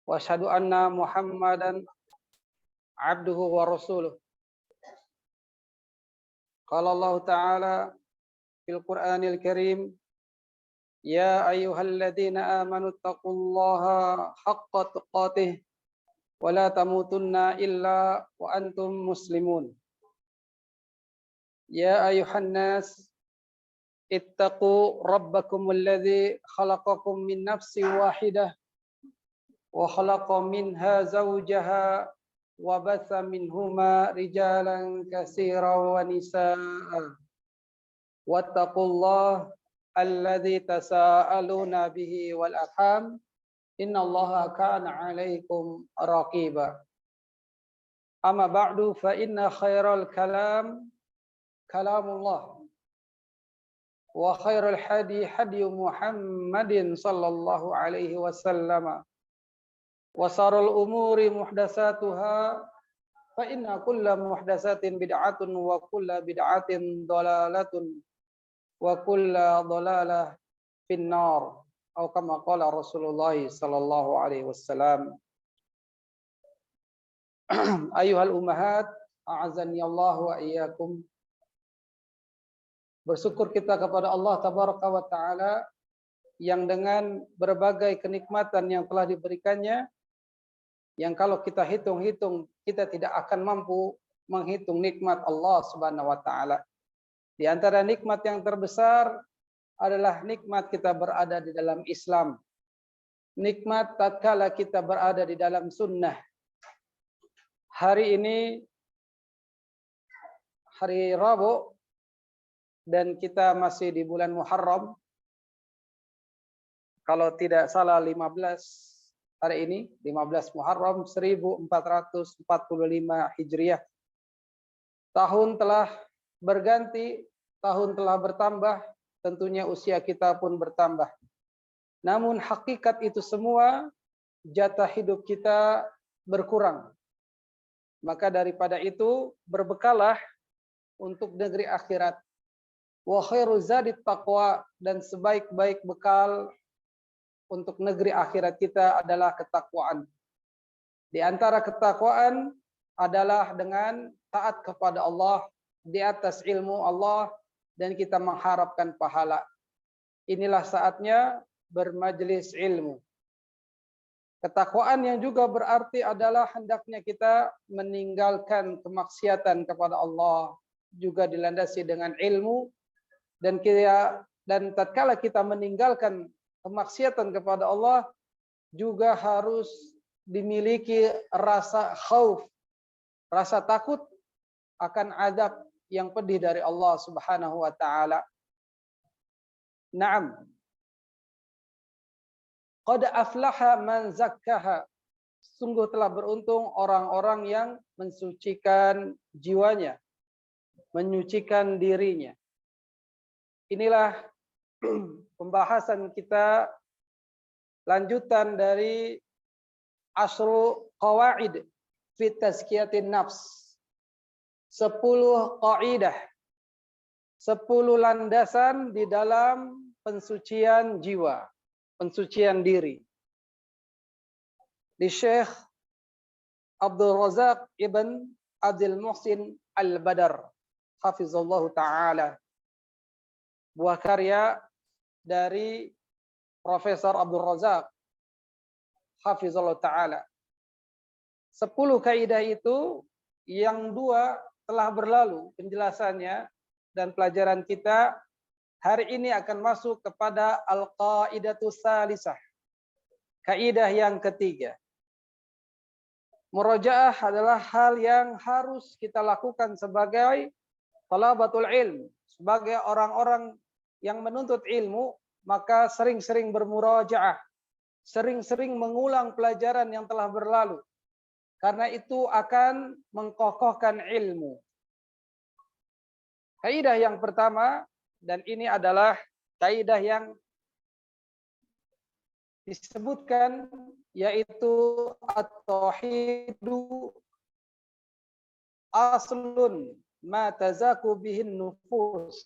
وأشهد أن محمدا عبده ورسوله. قال الله تعالى في القرآن الكريم: يا أيها الذين آمنوا اتقوا الله حق تقاته ولا تموتن إلا وأنتم مسلمون. يا أيها الناس اتقوا ربكم الذي خلقكم من نفس واحدة وخلق منها زوجها وبث منهما رجالا كثيرا ونساء واتقوا الله الذي تساءلون به والأرحام إن الله كان عليكم رقيبا. أما بعد فإن خير الكلام كلام الله وخير الحدي حدي محمد صلى الله عليه وسلم وشر الأمور محدثاتها فإن كل محدثات بدعة وكل بدعة ضلالة وكل ضلالة في النار أو كما قال رسول الله صلى الله عليه وسلم. أيها الأمهات أعزني الله وإياكم. Bersyukur kita kepada Allah Tabaraka wa Ta'ala yang dengan berbagai kenikmatan yang telah diberikannya, yang kalau kita hitung-hitung kita tidak akan mampu menghitung nikmat Allah Subhanahu wa Ta'ala. Di antara nikmat yang terbesar adalah nikmat kita berada di dalam Islam. Nikmat tatkala kita berada di dalam sunnah. Hari ini hari Rabu dan kita masih di bulan Muharram. Kalau tidak salah 15 hari ini, 15 Muharram 1445 Hijriah. Tahun telah berganti, tahun telah bertambah, tentunya usia kita pun bertambah. Namun hakikat itu semua, jatah hidup kita berkurang. Maka daripada itu, berbekalah untuk negeri akhirat. Wa khairu zadit taqwa, dan sebaik-baik bekal untuk negeri akhirat kita adalah ketakwaan. Di antara ketakwaan adalah dengan taat kepada Allah di atas ilmu Allah dan kita mengharapkan pahala. Inilah saatnya bermajelis ilmu. Ketakwaan yang juga berarti adalah hendaknya kita meninggalkan kemaksiatan kepada Allah, juga dilandasi dengan ilmu. Dan tatkala kita meninggalkan kemaksiatan kepada Allah juga harus dimiliki rasa khauf, rasa takut akan azab yang pedih dari Allah Subhanahu wa Ta'ala. Naam. Qad aflaha man zakkaha. Sungguh telah beruntung orang-orang yang mensucikan jiwanya, menyucikan dirinya. Inilah pembahasan kita lanjutan dari Asru Qawaid fi Tazkiyatin Nafs. 10 kaidah, 10 landasan di dalam pensucian jiwa, pensucian diri. Di Syekh Abdul Razak Ibn Abdul Muhsin Al-Badar, hafizallahu ta'ala. Buah karya dari Profesor Abdul Razak hafizallahu ta'ala. 10 kaidah itu yang 2 telah berlalu penjelasannya dan pelajaran kita. Hari ini akan masuk kepada al-qaidatus salisah, kaidah yang ketiga. Murajaah adalah hal yang harus kita lakukan sebagai talabatul ilm, sebagai orang-orang yang menuntut ilmu, maka sering-sering bermurajaah, sering-sering mengulang pelajaran yang telah berlalu. Karena itu akan mengkokohkan ilmu. Kaidah yang pertama, dan ini adalah kaidah yang disebutkan, yaitu at-tauhidu aslun ma tazaku bihin nufus.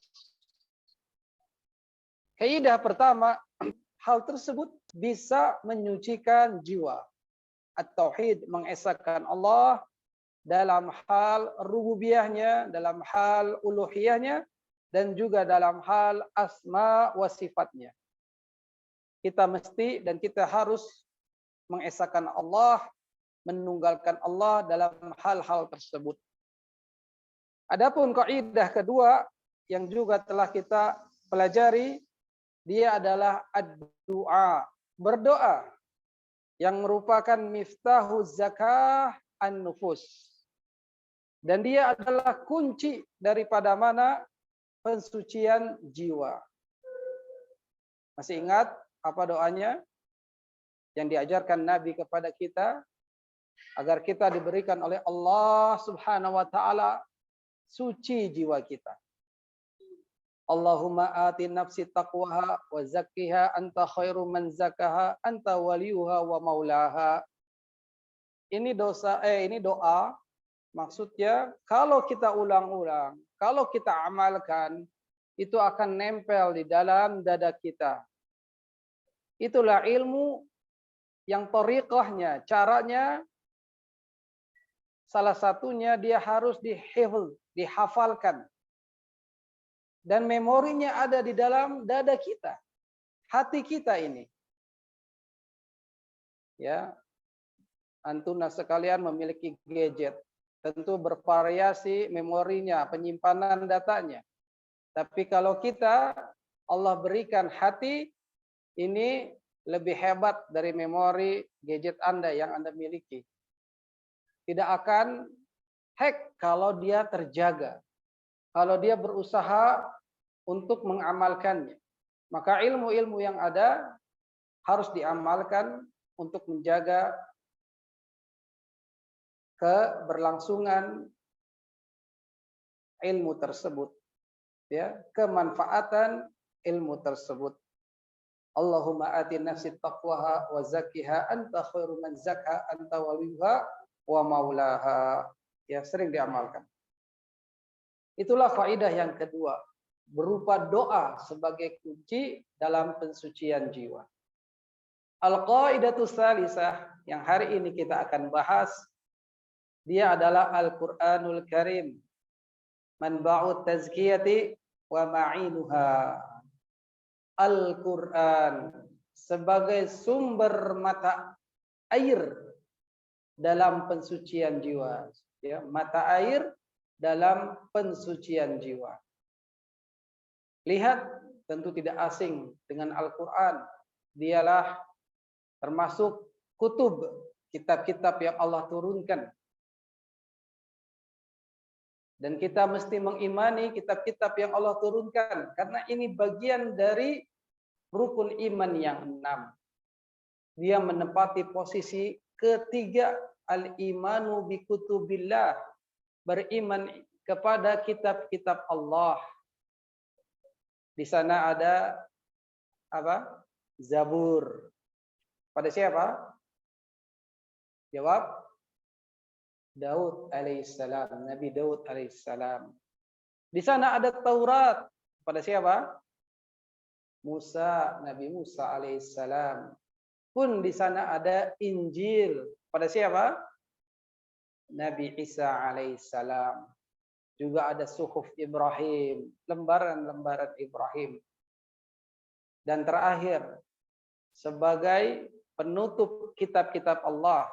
Kaidah pertama, hal tersebut bisa menyucikan jiwa. at-tauhid, mengesahkan Allah dalam hal rububiyahnya, dalam hal uluhiyahnya, dan juga dalam hal asma wa sifatnya. Kita mesti dan kita harus mengesahkan Allah, menunggalkan Allah dalam hal-hal tersebut. Adapun kaidah kedua yang juga telah kita pelajari, dia adalah ad-du'a, berdoa, yang merupakan miftahu zakah an-nufus. Dan dia adalah kunci daripada mana pensucian jiwa. Masih ingat apa doanya yang diajarkan Nabi kepada kita agar kita diberikan oleh Allah Subhanahu wa taala suci jiwa kita. Allahumma ati nafsi taqwaha wa zakkiha anta khairu man zakaha anta waliyuha wa maulaha. Ini doa, maksudnya kalau kita ulang-ulang, kalau kita amalkan, itu akan nempel di dalam dada kita. Itulah ilmu yang thariqahnya, caranya salah satunya dia harus dihifz, dihafalkan. Dan memorinya ada di dalam dada kita, hati kita ini. Ya, antuna sekalian memiliki gadget, tentu bervariasi memorinya, penyimpanan datanya. Tapi kalau kita, Allah berikan hati, ini lebih hebat dari memori gadget Anda yang Anda miliki. Tidak akan hack kalau dia terjaga. Kalau dia berusaha untuk mengamalkannya. Maka ilmu-ilmu yang ada harus diamalkan untuk menjaga keberlangsungan ilmu tersebut, ya, kemanfaatan ilmu tersebut. Allahumma ati nafsi taqwaha wa zakkiha anta khairu man zakka anta waliyuha wa maulaha. Ya, sering diamalkan. Itulah faidah yang kedua, berupa doa sebagai kunci dalam pensucian jiwa. Al-qaidatu tsalisah yang hari ini kita akan bahas, dia adalah Al-Qur'anul Karim, manba'ut tazkiyati wa ma'inuha. Al-Qur'an sebagai sumber mata air dalam pensucian jiwa, ya, mata air dalam pensucian jiwa. Lihat, tentu tidak asing dengan Al-Quran. Dialah termasuk kutub, kitab-kitab yang Allah turunkan. Dan kita mesti mengimani kitab-kitab yang Allah turunkan. Karena ini bagian dari rukun iman yang 6. Dia menempati posisi ketiga, al-imanu bi kutubillah, beriman kepada kitab-kitab Allah. Di sana ada apa? Zabur. Pada siapa? Jawab, Daud alaihissalam, Nabi Daud alaihissalam. Di sana ada Taurat. Pada siapa? Musa, Nabi Musa alaihissalam. Pun di sana ada Injil. Pada siapa? Nabi Isa alaihissalam. Juga ada suhuf Ibrahim, lembaran-lembaran Ibrahim. Dan terakhir, sebagai penutup kitab-kitab Allah,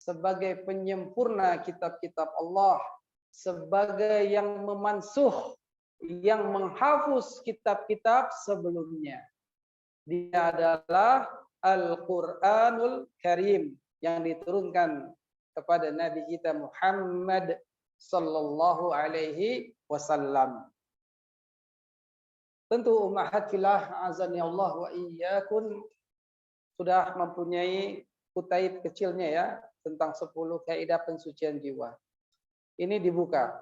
sebagai penyempurna kitab-kitab Allah, sebagai yang memansuh, yang menghapus kitab-kitab sebelumnya. Dia adalah Al-Qur'anul Karim yang diturunkan kepada Nabi kita Muhammad sallallahu alaihi wasallam. Tentu ummahat fillah azani Allah wa iyyakum sudah mempunyai kutaib kecilnya ya tentang 10 kaidah pensucian jiwa. Ini dibuka.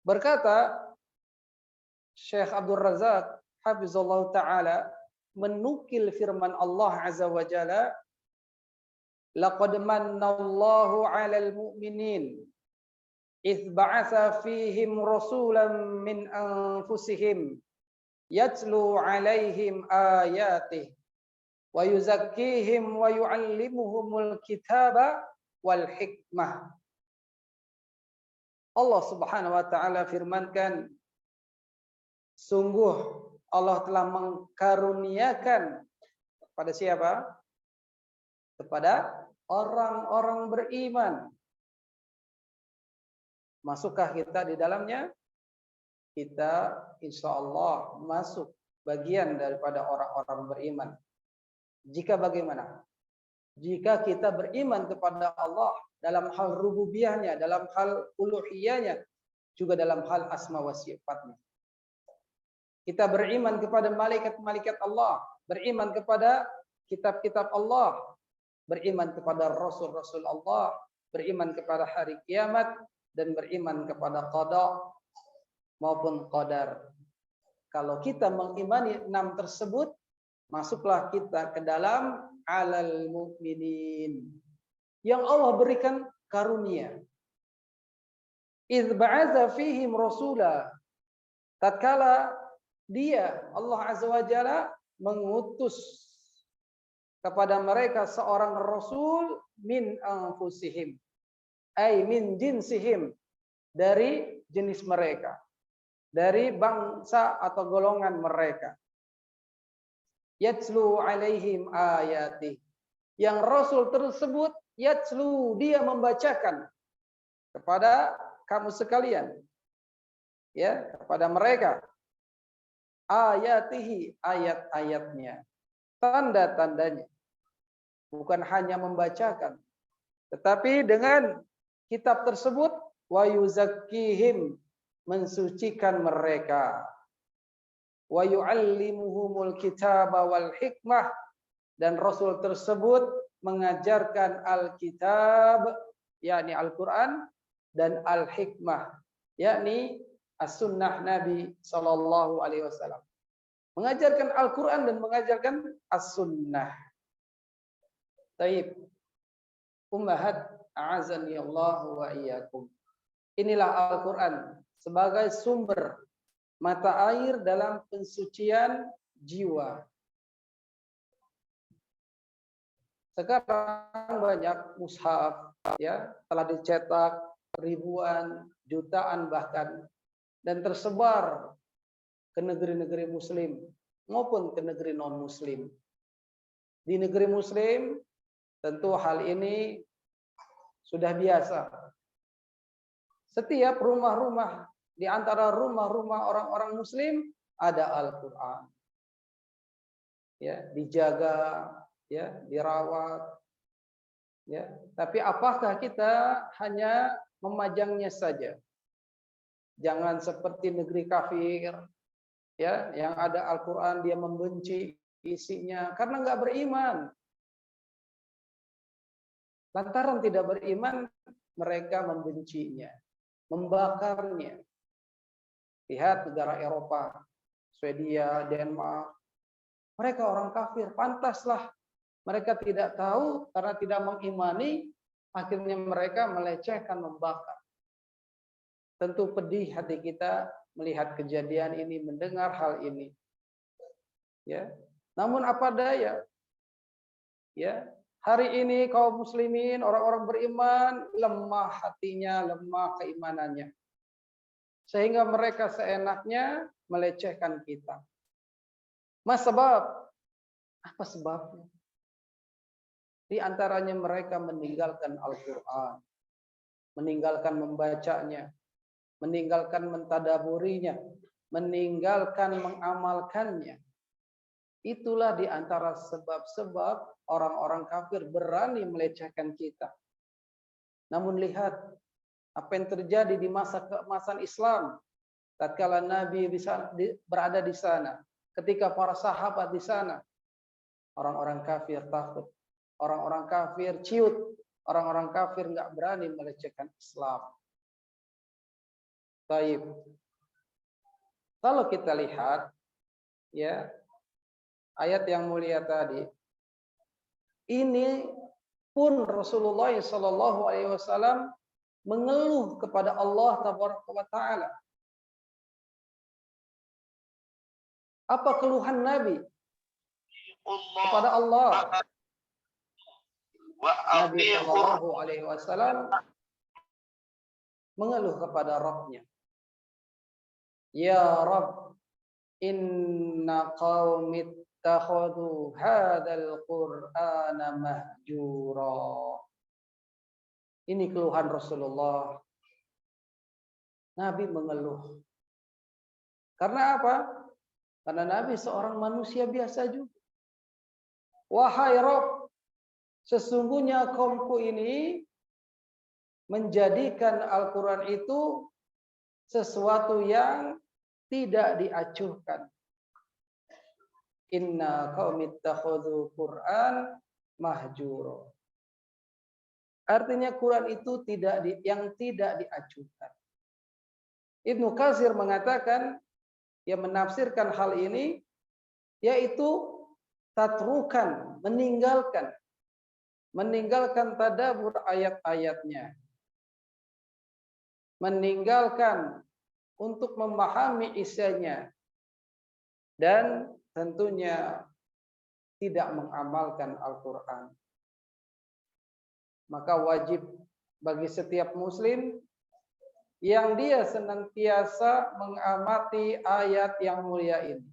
Berkata Syekh Abdul Razak hafizallahu taala menukil firman Allah azza wa jalla, laqad mannallahu 'alal mu'minin idz ba'atsa fihim rasulan min anfusihim yatlu 'alaihim ayatihi wa yuzakkihim wa yu'allimuhumul kitaba wal hikmah. Allah Subhanahu wa taala firmankan, sungguh Allah telah mengkaruniakan kepada siapa? Kepada orang-orang beriman. Masukkah kita di dalamnya? Kita insya Allah masuk bagian daripada orang-orang beriman. Jika bagaimana? Jika kita beriman kepada Allah dalam hal rububiyahnya, dalam hal uluhiyahnya, juga dalam hal asma wa sifatnya. Kita beriman kepada malaikat-malaikat Allah, beriman kepada kitab-kitab Allah, beriman kepada rasul-rasul Allah, beriman kepada hari kiamat, dan beriman kepada qada maupun qadar. Kalau kita mengimani 6 tersebut, masuklah kita ke dalam alal mu'minin yang Allah berikan karunia. Idz ba'atsa fihim rasula, tatkala dia Allah Azza wa Jalla mengutus kepada mereka seorang rasul min anfusihim, ay min jinsihim, dari jenis mereka, dari bangsa atau golongan mereka. Yatslu alaihim ayati, yang rasul tersebut yatslu, dia membacakan kepada kamu sekalian, ya, kepada mereka, ayatihi, ayat-ayatnya, tanda-tandanya. Bukan hanya membacakan, tetapi dengan kitab tersebut wa yuzakkihim, mensucikan mereka, wa yu'allimuhumul kitaba wal hikmah, dan rasul tersebut mengajarkan Alkitab, yakni Al-Qur'an, dan Al-Hikmah, yakni as-sunnah Nabi sallallahu alaihi wasallam. Mengajarkan Al-Qur'an dan mengajarkan as-sunnah. Taib. Ummahat a'azani Allah wa iyyakum. Inilah Al-Qur'an sebagai sumber mata air dalam pensucian jiwa. Sekarang banyak mushaf, ya, telah dicetak ribuan, jutaan bahkan, dan tersebar ke negeri-negeri muslim maupun ke negeri non muslim. Di negeri muslim tentu hal ini sudah biasa. Setiap rumah-rumah, di antara rumah-rumah orang-orang muslim ada Al-Qur'an. Ya, dijaga, ya, dirawat. Ya, tapi apakah kita hanya memajangnya saja? Jangan seperti negeri kafir, ya, yang ada Al-Qur'an dia membenci isinya karena nggak beriman. Lantaran tidak beriman, mereka membencinya, membakarnya. Lihat negara Eropa, Swedia, Denmark, mereka orang kafir, pantaslah mereka tidak tahu karena tidak mengimani, akhirnya mereka melecehkan, membakar. Tentu pedih hati kita melihat kejadian ini, mendengar hal ini. Ya, namun apa daya? Ya, hari ini kaum muslimin, orang-orang beriman, lemah hatinya, lemah keimanannya. Sehingga mereka seenaknya melecehkan kita. Mas sebab? Apa sebabnya? Di antaranya mereka meninggalkan Al-Quran, meninggalkan membacanya, meninggalkan mentadaburinya, meninggalkan mengamalkannya. Itulah di antara sebab-sebab orang-orang kafir berani melecehkan kita. Namun lihat apa yang terjadi di masa keemasan Islam. Tatkala Nabi berada di sana, ketika para sahabat di sana, orang-orang kafir takut, orang-orang kafir ciut, orang-orang kafir nggak berani melecehkan Islam. Baik. Kalau kita lihat, ya, ayat yang mulia tadi, ini pun Rasulullah Shallallahu Alaihi Wasallam mengeluh kepada Allah Taala. Apa keluhan Nabi? kepada Allah. Nabi Shallallahu Alaihi Wasallam mengeluh kepada Rabb-Nya. Ya Rabb, inna qaumi ittakhadhu hadzal Qur'ana mahjura. Ini keluhan Rasulullah. Nabi mengeluh. Karena apa? Karena Nabi seorang manusia biasa juga. Wahai Rabb, sesungguhnya kaumku ini menjadikan Al-Quran itu sesuatu yang tidak diacuhkan. Inna qaumi ittakhadhu Qur'an mahjura. Artinya Quran itu yang tidak diacuhkan. Ibnu Katsir mengatakan, yang menafsirkan hal ini, yaitu tatrukan, meninggalkan tadabbur ayat-ayatnya, meninggalkan untuk memahami isinya, dan tentunya tidak mengamalkan Al-Quran. Maka wajib bagi setiap muslim yang dia senantiasa mengamati ayat yang mulia ini.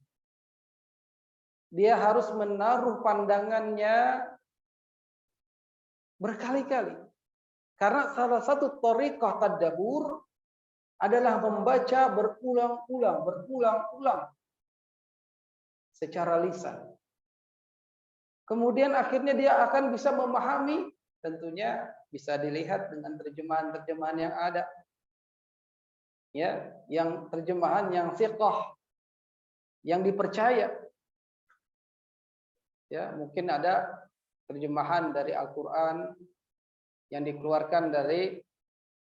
Dia harus menaruh pandangannya berkali-kali. Karena salah satu thariqah tadabbur adalah membaca berulang-ulang secara lisan. Kemudian akhirnya dia akan bisa memahami, tentunya bisa dilihat dengan terjemahan-terjemahan yang ada. Ya, yang terjemahan yang thiqah, yang dipercaya. Ya, mungkin ada terjemahan dari Al-Qur'an yang dikeluarkan dari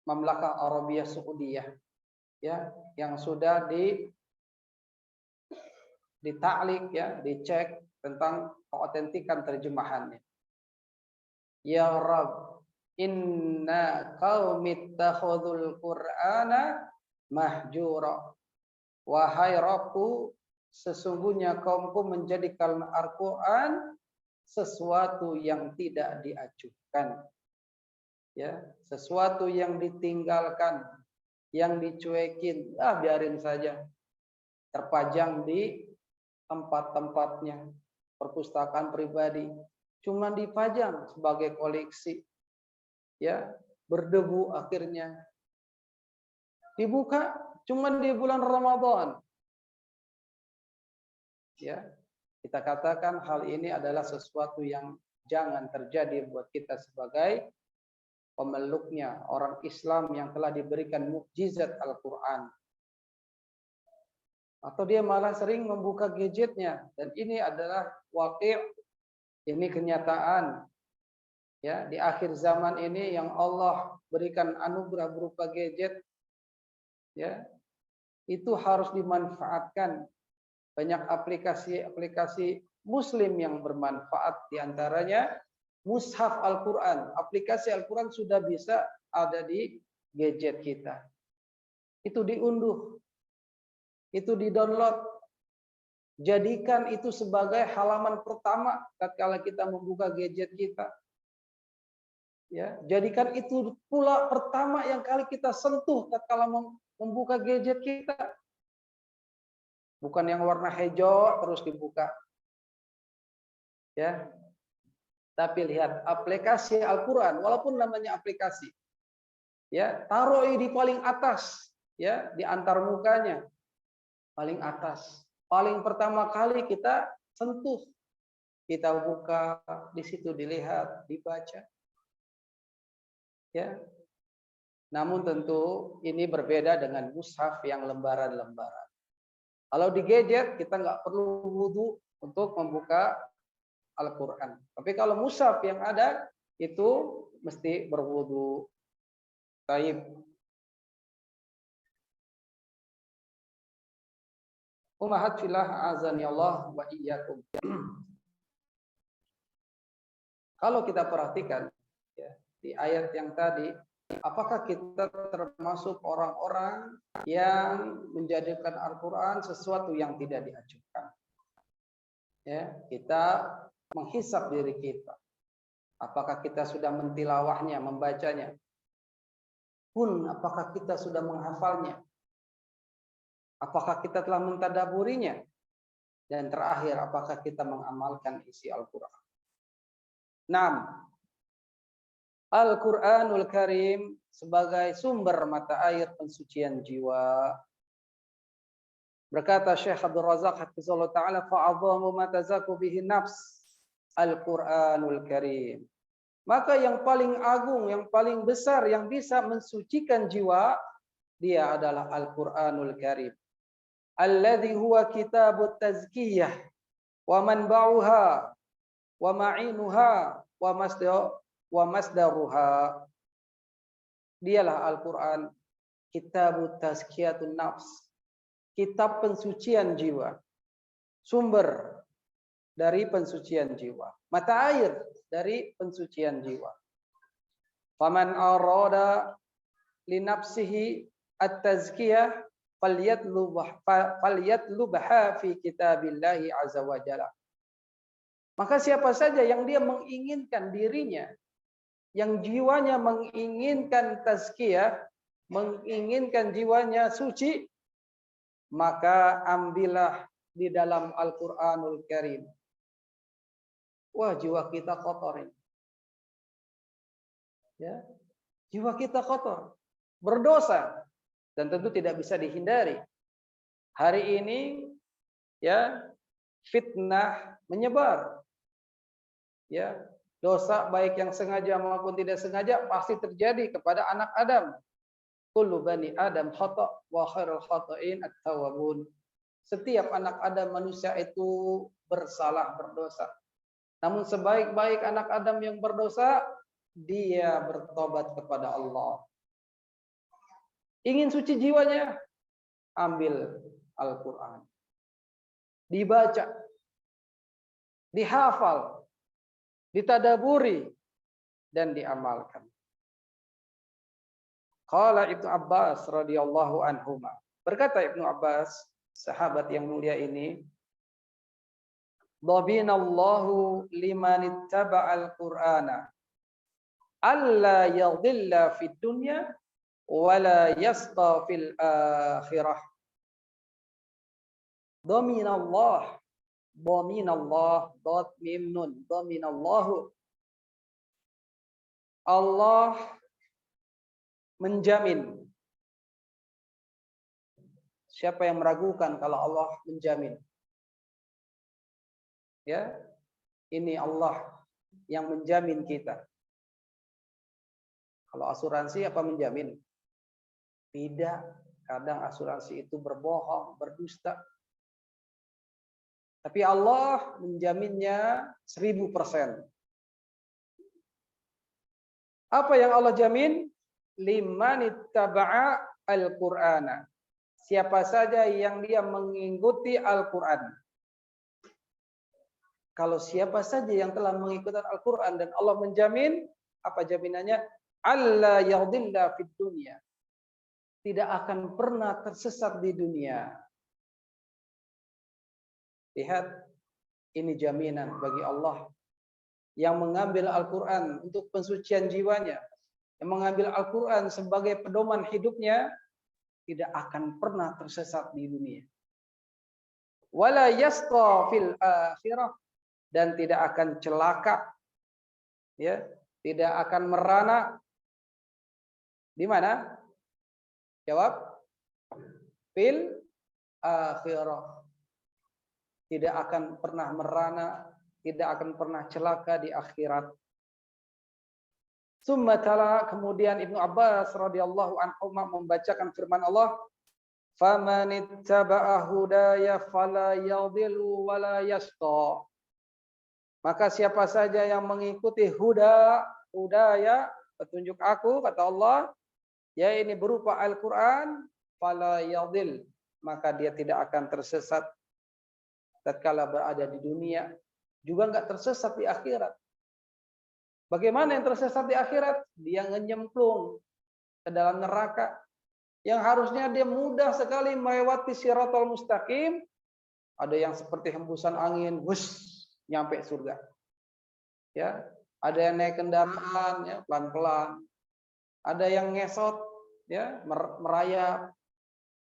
Mamlakah Arabiyah Saudiyah, ya, yang sudah ditaklik, ya, dicek tentang keautentikan terjemahannya. Ya Rabb, inna qaumi ittakhadhul Qur'ana mahjura. Wahai Rabbku, sesungguhnya kaumku menjadikan Al-Quran sesuatu yang tidak diacuhkan. Ya, sesuatu yang ditinggalkan, yang dicuekin, biarin saja. Terpajang di tempat-tempatnya, perpustakaan pribadi, cuma dipajang sebagai koleksi. Ya, berdebu akhirnya. Dibuka cuma di bulan Ramadan. Ya, kita katakan hal ini adalah sesuatu yang jangan terjadi buat kita sebagai pemeluknya, orang Islam yang telah diberikan mukjizat Al-Quran. Atau dia malah sering membuka gadgetnya, dan ini adalah waqi', ini kenyataan. Ya, di akhir zaman ini yang Allah berikan anugerah berupa gadget, ya, itu harus dimanfaatkan. Banyak aplikasi-aplikasi Muslim yang bermanfaat, diantaranya Mushaf Al-Quran. Aplikasi Al-Quran sudah bisa ada di gadget kita. Itu diunduh, itu di-download. Jadikan itu sebagai halaman pertama tatkala kita membuka gadget kita. Ya, jadikan itu pula pertama yang kali kita sentuh tatkala membuka gadget kita. Bukan yang warna hijau terus dibuka. Ya. Tapi lihat aplikasi Al-Quran, walaupun namanya aplikasi, ya, taruh di paling atas, ya, di antar mukanya, paling atas, paling pertama kali kita sentuh, kita buka, di situ dilihat, dibaca, ya. Namun tentu ini berbeda dengan mushaf yang lembaran-lembaran. Kalau di gadget kita nggak perlu wudu untuk membuka Al-Quran. Tapi kalau mushaf yang ada itu mesti berwudu. Taib. Ummahat fillah azani Allah wa iyyakum. Kalau kita perhatikan, ya, di ayat yang tadi, apakah kita termasuk orang-orang yang menjadikan Al-Quran sesuatu yang tidak diajukan? Ya, kita menghisap diri kita. Apakah kita sudah mentilawahnya, membacanya? Pun apakah kita sudah menghafalnya? Apakah kita telah mentadaburinya? Dan terakhir, apakah kita mengamalkan isi Al-Quran? 6. Al-Quranul Karim sebagai sumber mata air pensucian jiwa. Berkata Syekh Abdul Razak hafizahullah ta'ala, fa'adhamu ma tazaku bihi nafs Al-Quranul Karim. Maka yang paling agung, yang paling besar, yang bisa mensucikan jiwa, dia adalah Al-Quranul Karim. Alladhi huwa kitabut tazkiyah, wa manba'uha, wa ma'inuha, wa masdaruha. Dialah Al-Quran, kitabut tazkiyatun nafs, kitab pensucian jiwa, sumber dari pensucian jiwa, mata air dari pensucian jiwa. Faman arada li nafsihi at-tazkiyah falyatlubha fi kitabillahi azza wa jalla. Maka siapa saja yang dia menginginkan dirinya, yang jiwanya menginginkan tazkiyah, menginginkan jiwanya suci, maka ambillah di dalam Al-Quranul Karim. Wah, jiwa kita kotor ini. Ya, jiwa kita kotor, berdosa, dan tentu tidak bisa dihindari. Hari ini, ya, fitnah menyebar. Ya, dosa baik yang sengaja maupun tidak sengaja pasti terjadi kepada anak Adam. Kullu bani Adam khata' wa khairul khata'in at-tawwabun. Setiap anak Adam manusia itu bersalah, berdosa. Namun sebaik-baik anak Adam yang berdosa, dia bertobat kepada Allah. Ingin suci jiwanya, ambil Al-Quran. Dibaca, dihafal, ditadaburi, dan diamalkan. Qala Ibnu Abbas radhiyallahu anhuma. Berkata Ibnu Abbas, sahabat yang mulia ini, Dhabinallahu liman ittaba'al Qur'ana alla yadhilla fid dunya wa la yasqa fil akhirah. Dhaminallah, dot mim nun, dhaminallahu. Allah menjamin. Siapa yang meragukan kalau Allah menjamin? Ya, ini Allah yang menjamin kita. Kalau asuransi apa menjamin? Tidak. Kadang asuransi itu berbohong, berdusta. Tapi Allah menjaminnya 1000%. Apa yang Allah jamin? Liman ittaba'a al-Qur'ana. Siapa saja yang dia mengikuti Al-Quran. Kalau siapa saja yang telah mengikuti Al-Quran dan Allah menjamin, apa jaminannya? Alla yadhilla fid dunya. Tidak akan pernah tersesat di dunia. Lihat, ini jaminan bagi Allah yang mengambil Al-Quran untuk pensucian jiwanya, yang mengambil Al-Quran sebagai pedoman hidupnya, tidak akan pernah tersesat di dunia. Wala yasqa fil akhirah, dan tidak akan celaka, ya, tidak akan merana. Di mana? Jawab, fil akhirah. Tidak akan pernah merana, tidak akan pernah celaka di akhirat. Summa tala, kemudian Ibnu Abbas radhiyallahu anhu membacakan firman Allah, "Faman ittaba'a hudaya fala yadhillu wa la yashqa." Maka siapa saja yang mengikuti hudaya, petunjuk aku, kata Allah, ya ini berupa Al-Quran, fala yadhil, maka dia tidak akan tersesat tatkala berada di dunia, juga enggak tersesat di akhirat. Bagaimana yang tersesat di akhirat? Dia nyemplung ke dalam neraka yang harusnya dia mudah sekali melewati Shiratal Mustaqim, Ada yang seperti hembusan angin, wush, nyampe surga. Ya, ada yang naik kendaraan ya pelan-pelan. Ada yang ngesot ya, merayap.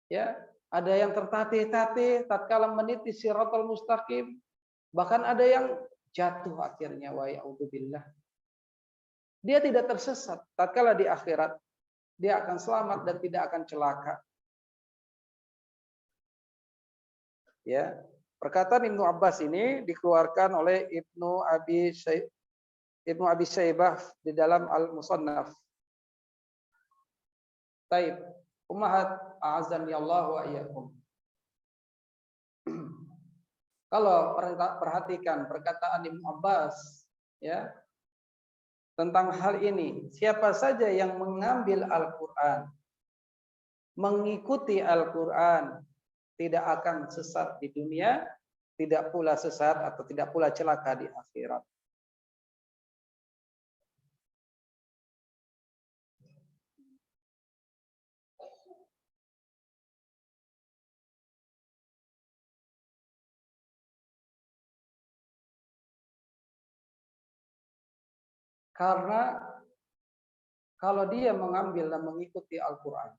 Ya, ada yang tertatih-tatih tatkala meniti siratal mustaqim. Bahkan ada yang jatuh akhirnya, wa ya'udzubillah. Dia tidak tersesat tatkala di akhirat. Dia akan selamat dan tidak akan celaka. Ya, perkataan Ibnu Abbas ini dikeluarkan oleh Ibnu Abi Syaibah di dalam Al-Musannaf. Taib, ummahat a'azzani Allah wa iyyakum. Kalau perhatikan perkataan Ibnu Abbas ya tentang hal ini, siapa saja yang mengambil Al-Qur'an, mengikuti Al-Qur'an, tidak akan sesat di dunia, tidak pula sesat atau tidak pula celaka di akhirat. Karena kalau dia mengambil dan mengikuti Al-Quran,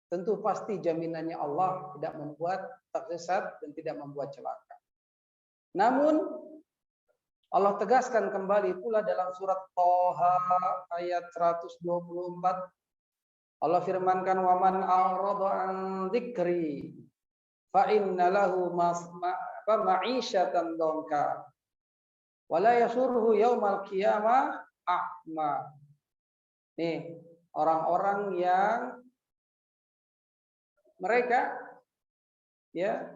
tentu pasti jaminannya Allah tidak membuat tersesat dan tidak membuat celaka. Namun Allah tegaskan kembali pula dalam surat Thaha ayat 124. Allah firmankan, "Wa man a'rada 'an dzikri fa inna lahu ma'isyatan dhanka wa la yasurruhu yaumal qiyamah a'ma." Nih, orang-orang yang mereka ya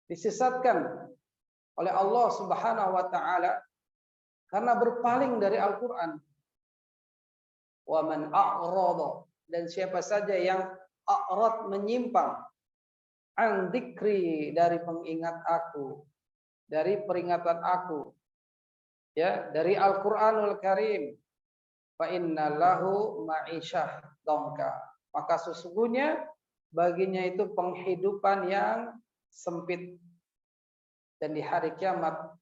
disesatkan oleh Allah Subhanahu wa taala karena berpaling dari Al-Qur'an. Wa man a'rada, dan siapa saja yang a'rad, menyimpang, an dzikri, dari pengingat aku, dari peringatan aku, ya, dari Al-Qur'anul Karim, fa innalahu ma'isyah dhanka, maka sesungguhnya baginya itu penghidupan yang sempit, dan di hari kiamat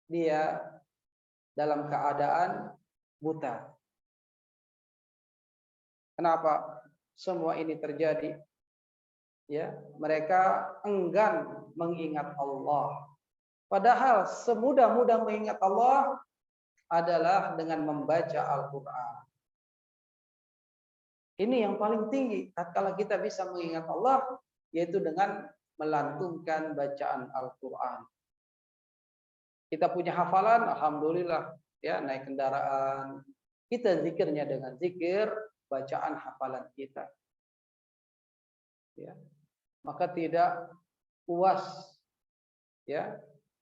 dia dalam keadaan buta. Kenapa semua ini terjadi? Ya, mereka enggan mengingat Allah. Padahal semudah-mudah mengingat Allah adalah dengan membaca Al-Quran. Ini yang paling tinggi tatkala kita bisa mengingat Allah, yaitu dengan melantunkan bacaan Al-Quran. Kita punya hafalan, alhamdulillah, ya, naik kendaraan, kita zikirnya dengan zikir bacaan hafalan kita. Ya. Maka tidak puas, ya.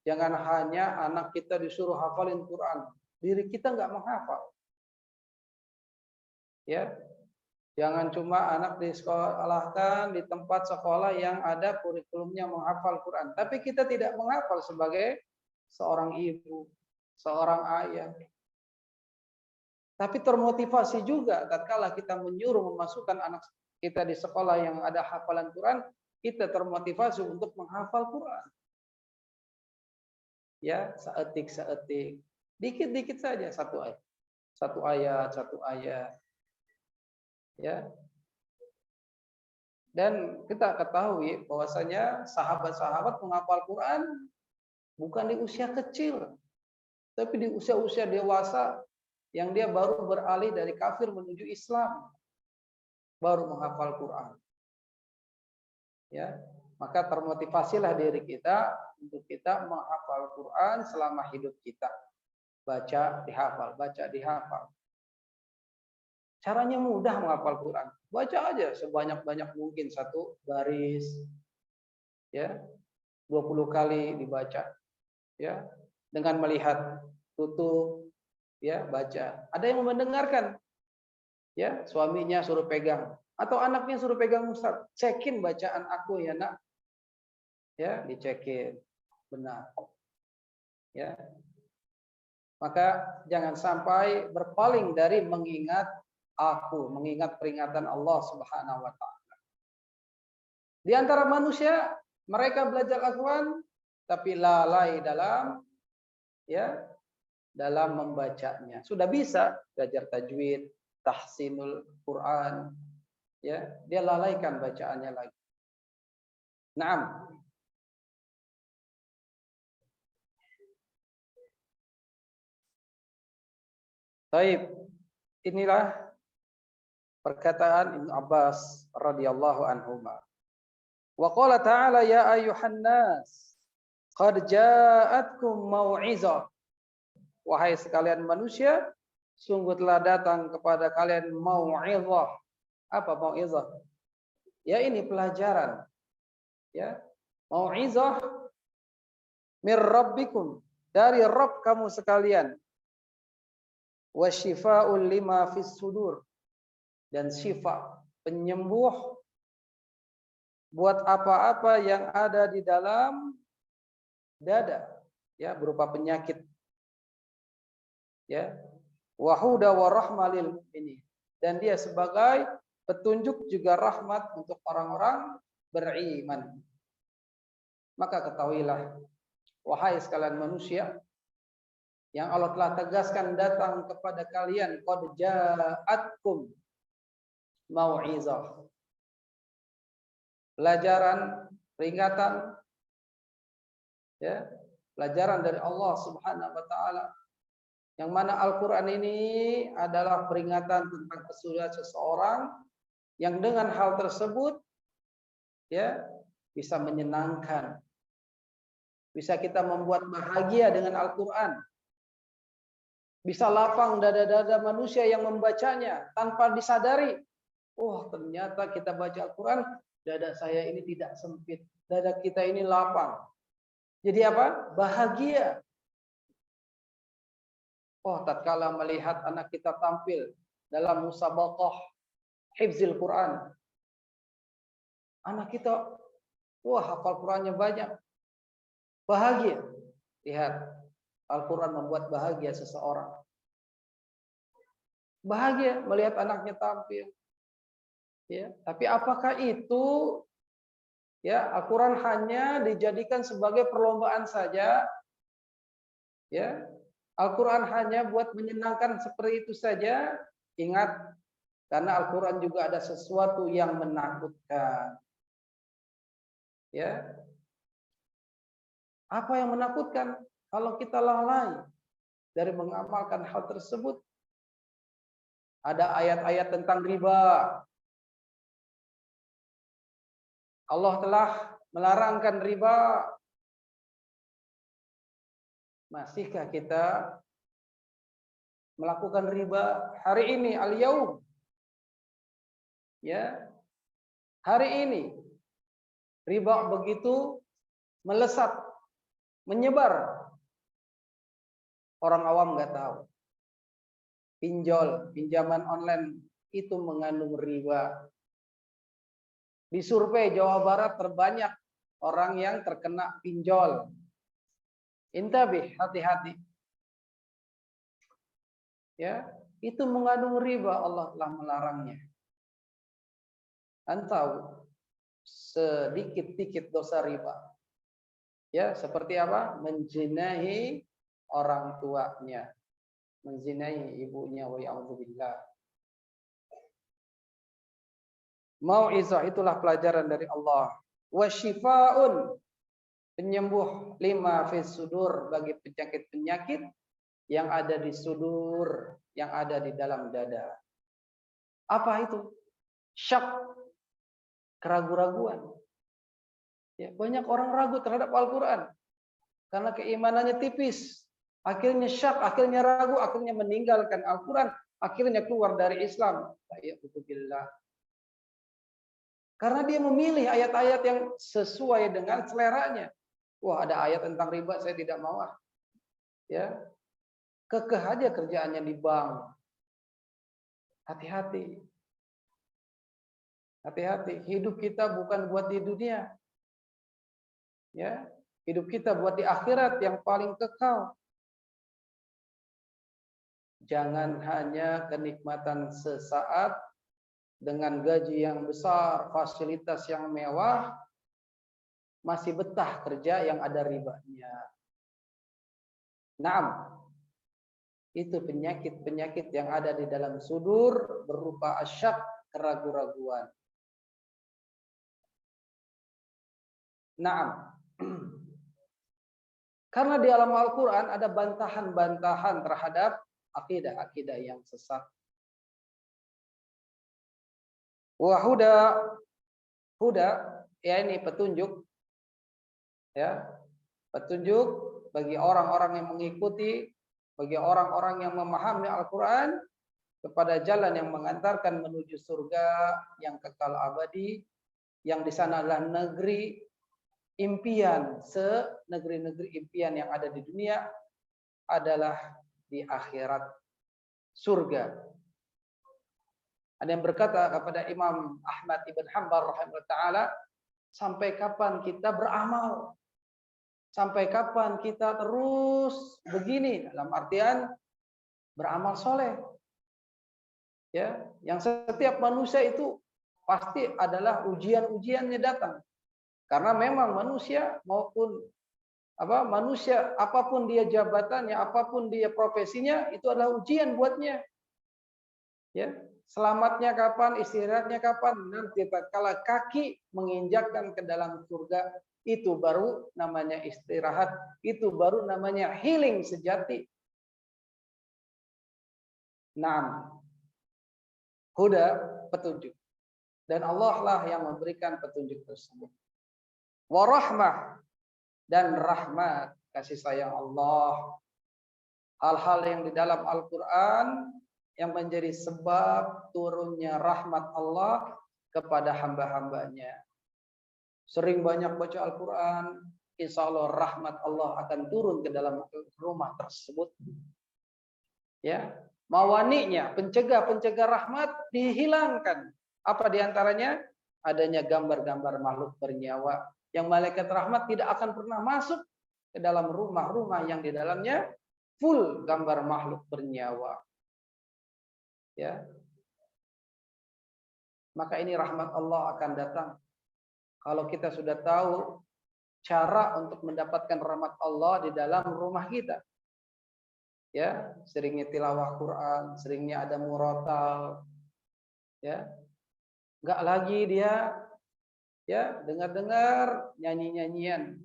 Jangan hanya anak kita disuruh hafalin Quran, diri kita nggak menghafal. Ya. Jangan cuma anak disekolahkan di tempat sekolah yang ada kurikulumnya menghafal Quran, tapi kita tidak menghafal sebagai seorang ibu, seorang ayah. Tapi termotivasi juga tatkala kita menyuruh memasukkan anak kita di sekolah yang ada hafalan Quran, kita termotivasi untuk menghafal Quran. Ya, seetik, dikit-dikit saja, satu ayat. Ya. Dan kita ketahui bahwasanya sahabat-sahabat menghafal Quran bukan di usia kecil, tapi di usia-usia dewasa yang dia baru beralih dari kafir menuju Islam, baru menghafal Quran. Ya, maka termotivasilah diri kita untuk kita menghafal Quran selama hidup kita. Baca, dihafal. Caranya mudah menghafal Quran. Baca aja sebanyak-banyak mungkin satu baris. Ya. 20 kali dibaca. Ya. Dengan melihat, tutup, ya, baca. Ada yang mendengarkan. Ya, suaminya suruh pegang atau anaknya suruh pegang Ustaz. Cekin bacaan aku ya, Nak. Ya, dicekin. Benar. Ya. Maka jangan sampai berpaling dari mengingat peringatan Allah Subhanahu wa taala. Di antara manusia Mereka belajar Al-Quran tapi lalai dalam membacanya. Sudah bisa belajar tajwid, tahsinul Quran, dia lalaikan bacaannya lagi. Naam. Baik, inilah perkataan Ibnu Abbas radhiyallahu anhuma. Wa qala ta'ala ya ayyuhan nas qad ja'atkum mau'izah. Wahai sekalian manusia, sungguh telah datang kepada kalian mau'izah. Apa mau'izah? Ya ini pelajaran. Ya. Mau'izah mir rabbikum, dari Rabb kamu sekalian. Wa syifa'ul lima fis sudur, dan syifa, penyembuh buat apa-apa yang ada di dalam dada, ya, berupa penyakit, ya. Wa huda wa rahmah lil mu'minin, dan dia sebagai petunjuk juga rahmat untuk orang-orang beriman. Maka ketahuilah wahai sekalian manusia, yang Allah telah tegaskan datang kepada kalian, qad ja'atkum mau'izah. Pelajaran, peringatan, ya, pelajaran dari Allah Subhanahu wa taala. Yang mana Al-Qur'an ini adalah peringatan tentang kesulitan seseorang yang dengan hal tersebut ya bisa menyenangkan. Bisa kita membuat bahagia dengan Al-Qur'an. Bisa lapang dada-dada manusia yang membacanya tanpa disadari. Oh, ternyata kita baca Al-Quran, dada saya ini tidak sempit. Dada kita ini lapang. Jadi apa? Bahagia. Oh, tatkala melihat anak kita tampil dalam musabaqah hifzil Quran. Anak kita, wah, hafal Qurannya banyak. Bahagia. Lihat. Al-Quran membuat bahagia seseorang. Bahagia melihat anaknya tampil. Ya, tapi apakah itu ya Al-Quran hanya dijadikan sebagai perlombaan saja? Ya, Al-Quran hanya buat menyenangkan seperti itu saja? Ingat, karena Al-Quran juga ada sesuatu yang menakutkan. Ya, apa yang menakutkan? Kalau kita lalai dari mengamalkan hal tersebut, ada ayat-ayat tentang riba. Allah telah melarangkan riba. Masihkah kita melakukan riba hari ini, al-yaum? Ya, hari ini riba begitu melesat, menyebar. Orang awam nggak tahu. Pinjol, pinjaman online itu mengandung riba. Di survei Jawa Barat terbanyak orang yang terkena pinjol. Intabih, hati-hati. Ya, itu mengandung riba, Allah telah melarangnya. Tahu sedikit-dikit dosa riba. Ya, seperti apa? Menjinahi orang tuanya, menzinai ibunya, wa ya'udzubillah. Mau'izah, itulah pelajaran dari Allah. Wa syifa'un, penyembuh lima fis sudur, bagi penyakit-penyakit yang ada di sudur, yang ada di dalam dada. Apa itu? Syak, keraguan-raguan. Ya, banyak orang ragu terhadap Al-Quran karena keimanannya tipis. Akhirnya syak, akhirnya ragu, akhirnya meninggalkan Al-Quran, akhirnya keluar dari Islam. Karena dia memilih ayat-ayat yang sesuai dengan seleranya. Wah, ada ayat tentang riba, saya tidak mau. Ya, kekeh aja kerjaannya di bank. Hati-hati. Hati-hati. Hidup kita bukan buat di dunia. Ya, hidup kita buat di akhirat yang paling kekal. Jangan hanya kenikmatan sesaat dengan gaji yang besar, fasilitas yang mewah, masih betah kerja yang ada ribanya. Naam, itu penyakit-penyakit yang ada di dalam sudur berupa asyak, keraguan-raguan. Naam. Karena di alam Al-Quran ada bantahan-bantahan terhadap akidah-akidah yang sesat. Wahuda, huda, ya ini petunjuk, ya petunjuk bagi orang-orang yang mengikuti, bagi orang-orang yang memahami Al-Quran kepada jalan yang mengantarkan menuju surga yang kekal abadi, yang di sana adalah negeri impian, senegeri-negeri impian yang ada di dunia adalah di akhirat surga. Ada yang berkata kepada Imam Ahmad ibn Hanbal rahimahullah ta'ala, sampai kapan kita beramal? Sampai kapan kita terus begini? Dalam artian beramal soleh. Ya, yang setiap manusia itu pasti adalah ujian-ujiannya datang. Karena memang manusia maupun manusia apapun dia jabatannya, apapun dia profesinya, itu adalah ujian buatnya. Ya, selamatnya kapan, istirahatnya kapan, nanti tatkala kaki menginjakkan ke dalam surga, itu baru namanya istirahat, itu baru namanya healing sejati. Naam. Huda, petunjuk. Dan Allah lah yang memberikan petunjuk tersebut. Warahmah, dan rahmat, kasih sayang Allah. Hal-hal yang di dalam Al-Quran yang menjadi sebab turunnya rahmat Allah kepada hamba-hambanya. Sering banyak baca Al-Quran, insya Allah rahmat Allah akan turun ke dalam rumah tersebut. Ya, mawaninya, pencegah rahmat dihilangkan. Apa diantaranya? Adanya gambar-gambar makhluk bernyawa. Yang malaikat rahmat tidak akan pernah masuk ke dalam rumah-rumah yang di dalamnya full gambar makhluk bernyawa. Ya. Maka ini rahmat Allah akan datang. Kalau kita sudah tahu cara untuk mendapatkan rahmat Allah di dalam rumah kita. Ya, seringnya tilawah Quran, seringnya ada murotal. Ya. Enggak lagi dia ya dengar-dengar nyanyi-nyanyian.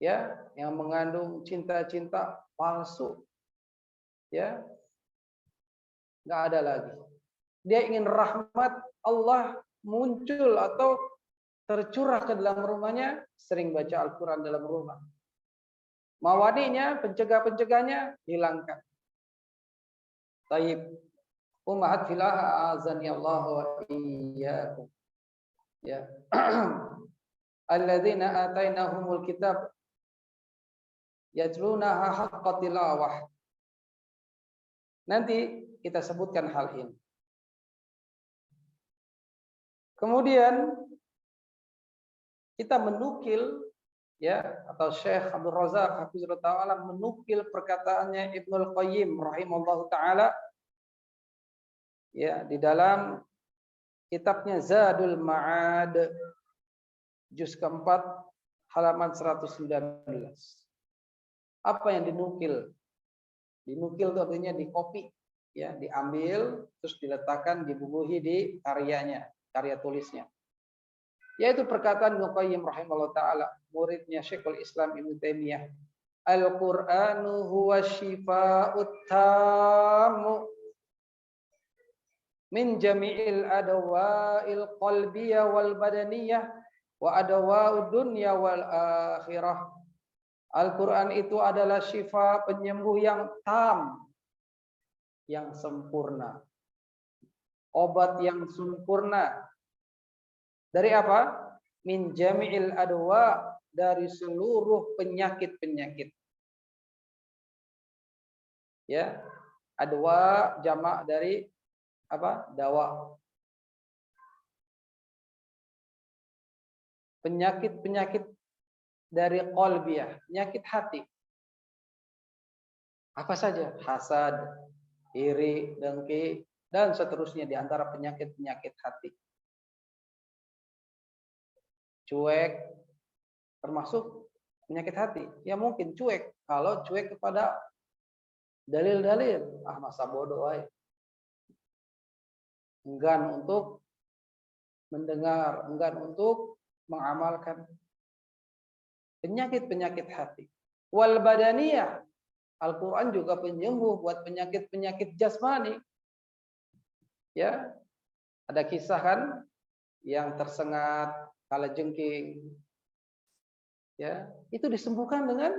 Ya, yang mengandung cinta-cinta palsu. Ya. Enggak ada lagi. Dia ingin rahmat Allah muncul atau tercurah ke dalam rumahnya, sering baca Al-Quran dalam rumah. Mawaninya, pencegah-pencegahnya hilangkan. Taib. Ummahat filah azani Allah wa iyyakum. Ya. Alladzina atainahumul kitab yatlunaha haqqa tilawah. Nanti kita sebutkan hal ini. Kemudian kita menukil ya, atau Syekh Abdul Razak hafizahullah taala menukil perkataannya Ibnul Qayyim rahimallahu taala ya di dalam kitabnya Zadul Ma'ad juz keempat halaman 119. Apa yang dinukil? Dinukil itu artinya dikopi ya, diambil terus diletakkan, dibubuhi di karyanya, karya tulisnya. Yaitu perkataan Ibnu Qayyim rahimahullah taala, muridnya Syekhul Islam Ibnu Taimiyah. Al-Qur'anu huwa shifaa'ut tammu min jami'il adawa'il qalbiyah wal badaniyah wa adawa'ud dunya wal akhirah. Al-Qur'an itu adalah syifa, penyembuh yang tam, yang sempurna. Obat yang sempurna. Dari apa? Min jami'il adwa, dari seluruh penyakit-penyakit. Ya. Adwa jamak dari apa? Dawa. Penyakit-penyakit dari qalbiyah, penyakit hati. Apa saja? Hasad, iri, dengki, dan seterusnya di antara penyakit-penyakit hati. Cuek, termasuk penyakit hati. Ya mungkin cuek, kalau cuek kepada dalil-dalil, masa bodoh aja. Enggan untuk mendengar, enggan untuk mengamalkan. Penyakit-penyakit hati. Wal badaniyah, Al-Quran juga penyembuh buat penyakit-penyakit jasmani. Ya, ada kisah kan yang tersengat kalajengking. Ya, itu disembuhkan dengan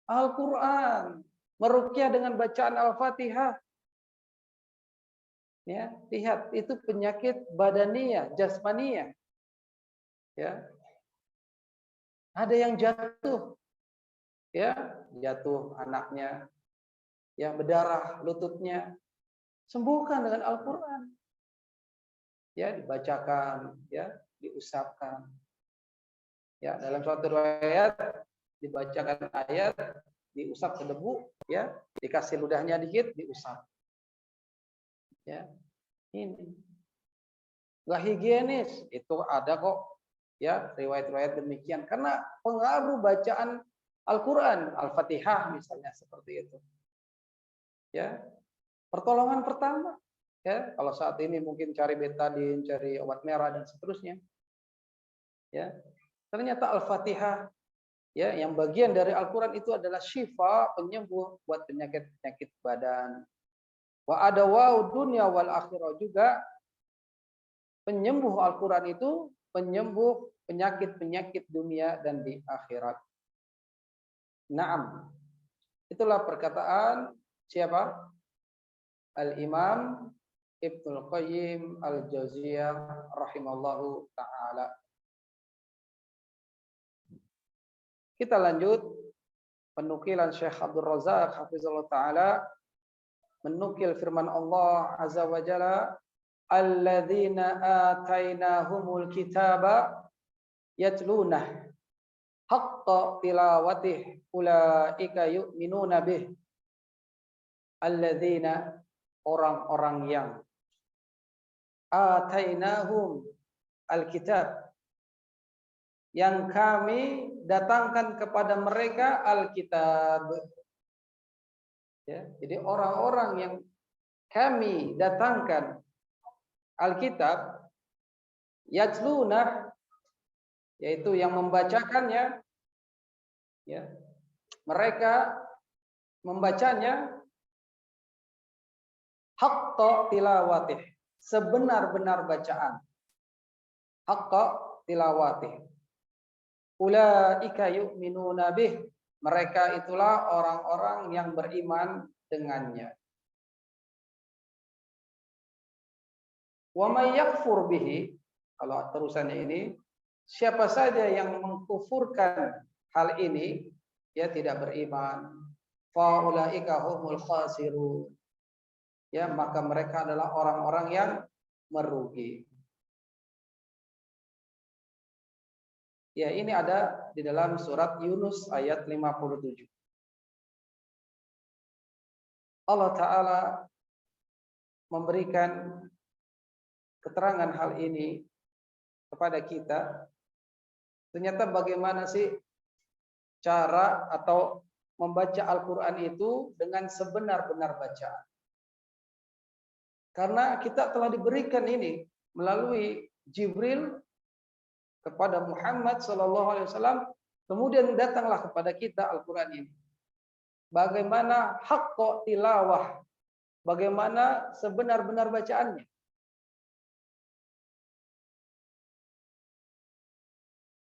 Al-Quran. Meruqyah dengan bacaan Al-Fatihah. Ya, lihat itu penyakit badaniyah, jasmaniyah. Ya. Ada yang jatuh. Ya, jatuh anaknya. Ya, berdarah lututnya. Sembuhkan dengan Al-Quran. Ya, dibacakan, ya, diusapkan. Ya, dalam suatu riwayat dibacakan ayat, diusap ke debu, ya, dikasih ludahnya dikit, diusap. Ya, ini nggak higienis, itu ada kok, ya, riwayat-riwayat demikian karena pengaruh bacaan Al-Quran, Al-Fatihah misalnya seperti itu. Ya, pertolongan pertama, ya, kalau saat ini mungkin cari betadin, cari obat merah dan seterusnya, ya, ternyata Al-Fatihah, ya, yang bagian dari Al-Quran itu adalah syifa, penyembuh buat penyakit-penyakit badan. Wa ada wa dunya wal akhirah, juga penyembuh Al-Quran itu penyembuh penyakit-penyakit dunia dan di akhirat. Naam. Itulah perkataan siapa? Al-Imam Ibnul Qayyim Al-Jauziyah rahimallahu taala. Kita lanjut penukilan Syekh Abdul Razak hafizallahu taala menukil firman Allah azza wa jalla, alladzina atainahumul kitaba yatlunah haqqa tilawatih ulaika yu'minuna bih. Alladzina, orang-orang yang atainahum alkitab, yang kami datangkan kepada mereka alkitab. Ya, jadi orang-orang yang kami datangkan alkitab, yatlunah, yaitu yang membacakannya, ya, mereka membacanya haqqa tilawatih, sebenar-benar bacaan. Haqqa tilawatih. Ulaika yu'minuna bih, mereka itulah orang-orang yang beriman dengannya. Wa may yakfur bihi, kalau terusannya ini, siapa saja yang mengkufurkan hal ini, dia tidak beriman. Fa ulaika humul khasirun, ya, maka mereka adalah orang-orang yang merugi. Ya, ini ada di dalam surat Yunus ayat 57. Allah Ta'ala memberikan keterangan hal ini kepada kita. Ternyata bagaimana sih cara atau membaca Al-Quran itu dengan sebenar-benar bacaan. Karena kita telah diberikan ini melalui Jibril kepada Muhammad SAW, kemudian datanglah kepada kita Al-Quran ini. Bagaimana haqqa tilawah, bagaimana sebenar-benar bacaannya.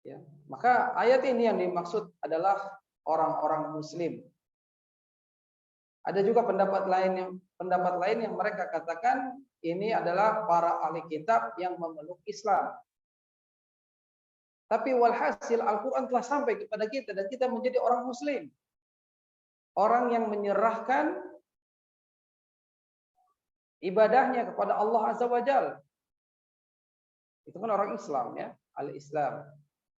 Ya, maka ayat ini yang dimaksud adalah orang-orang Muslim. Ada juga pendapat lain yang mereka katakan ini adalah para ahli kitab yang memeluk Islam. Tapi walhasil Al-Quran telah sampai kepada kita dan kita menjadi orang Muslim. Orang yang menyerahkan ibadahnya kepada Allah Azza wa Jalla. Itu kan orang Islam, ya. Al-Islam.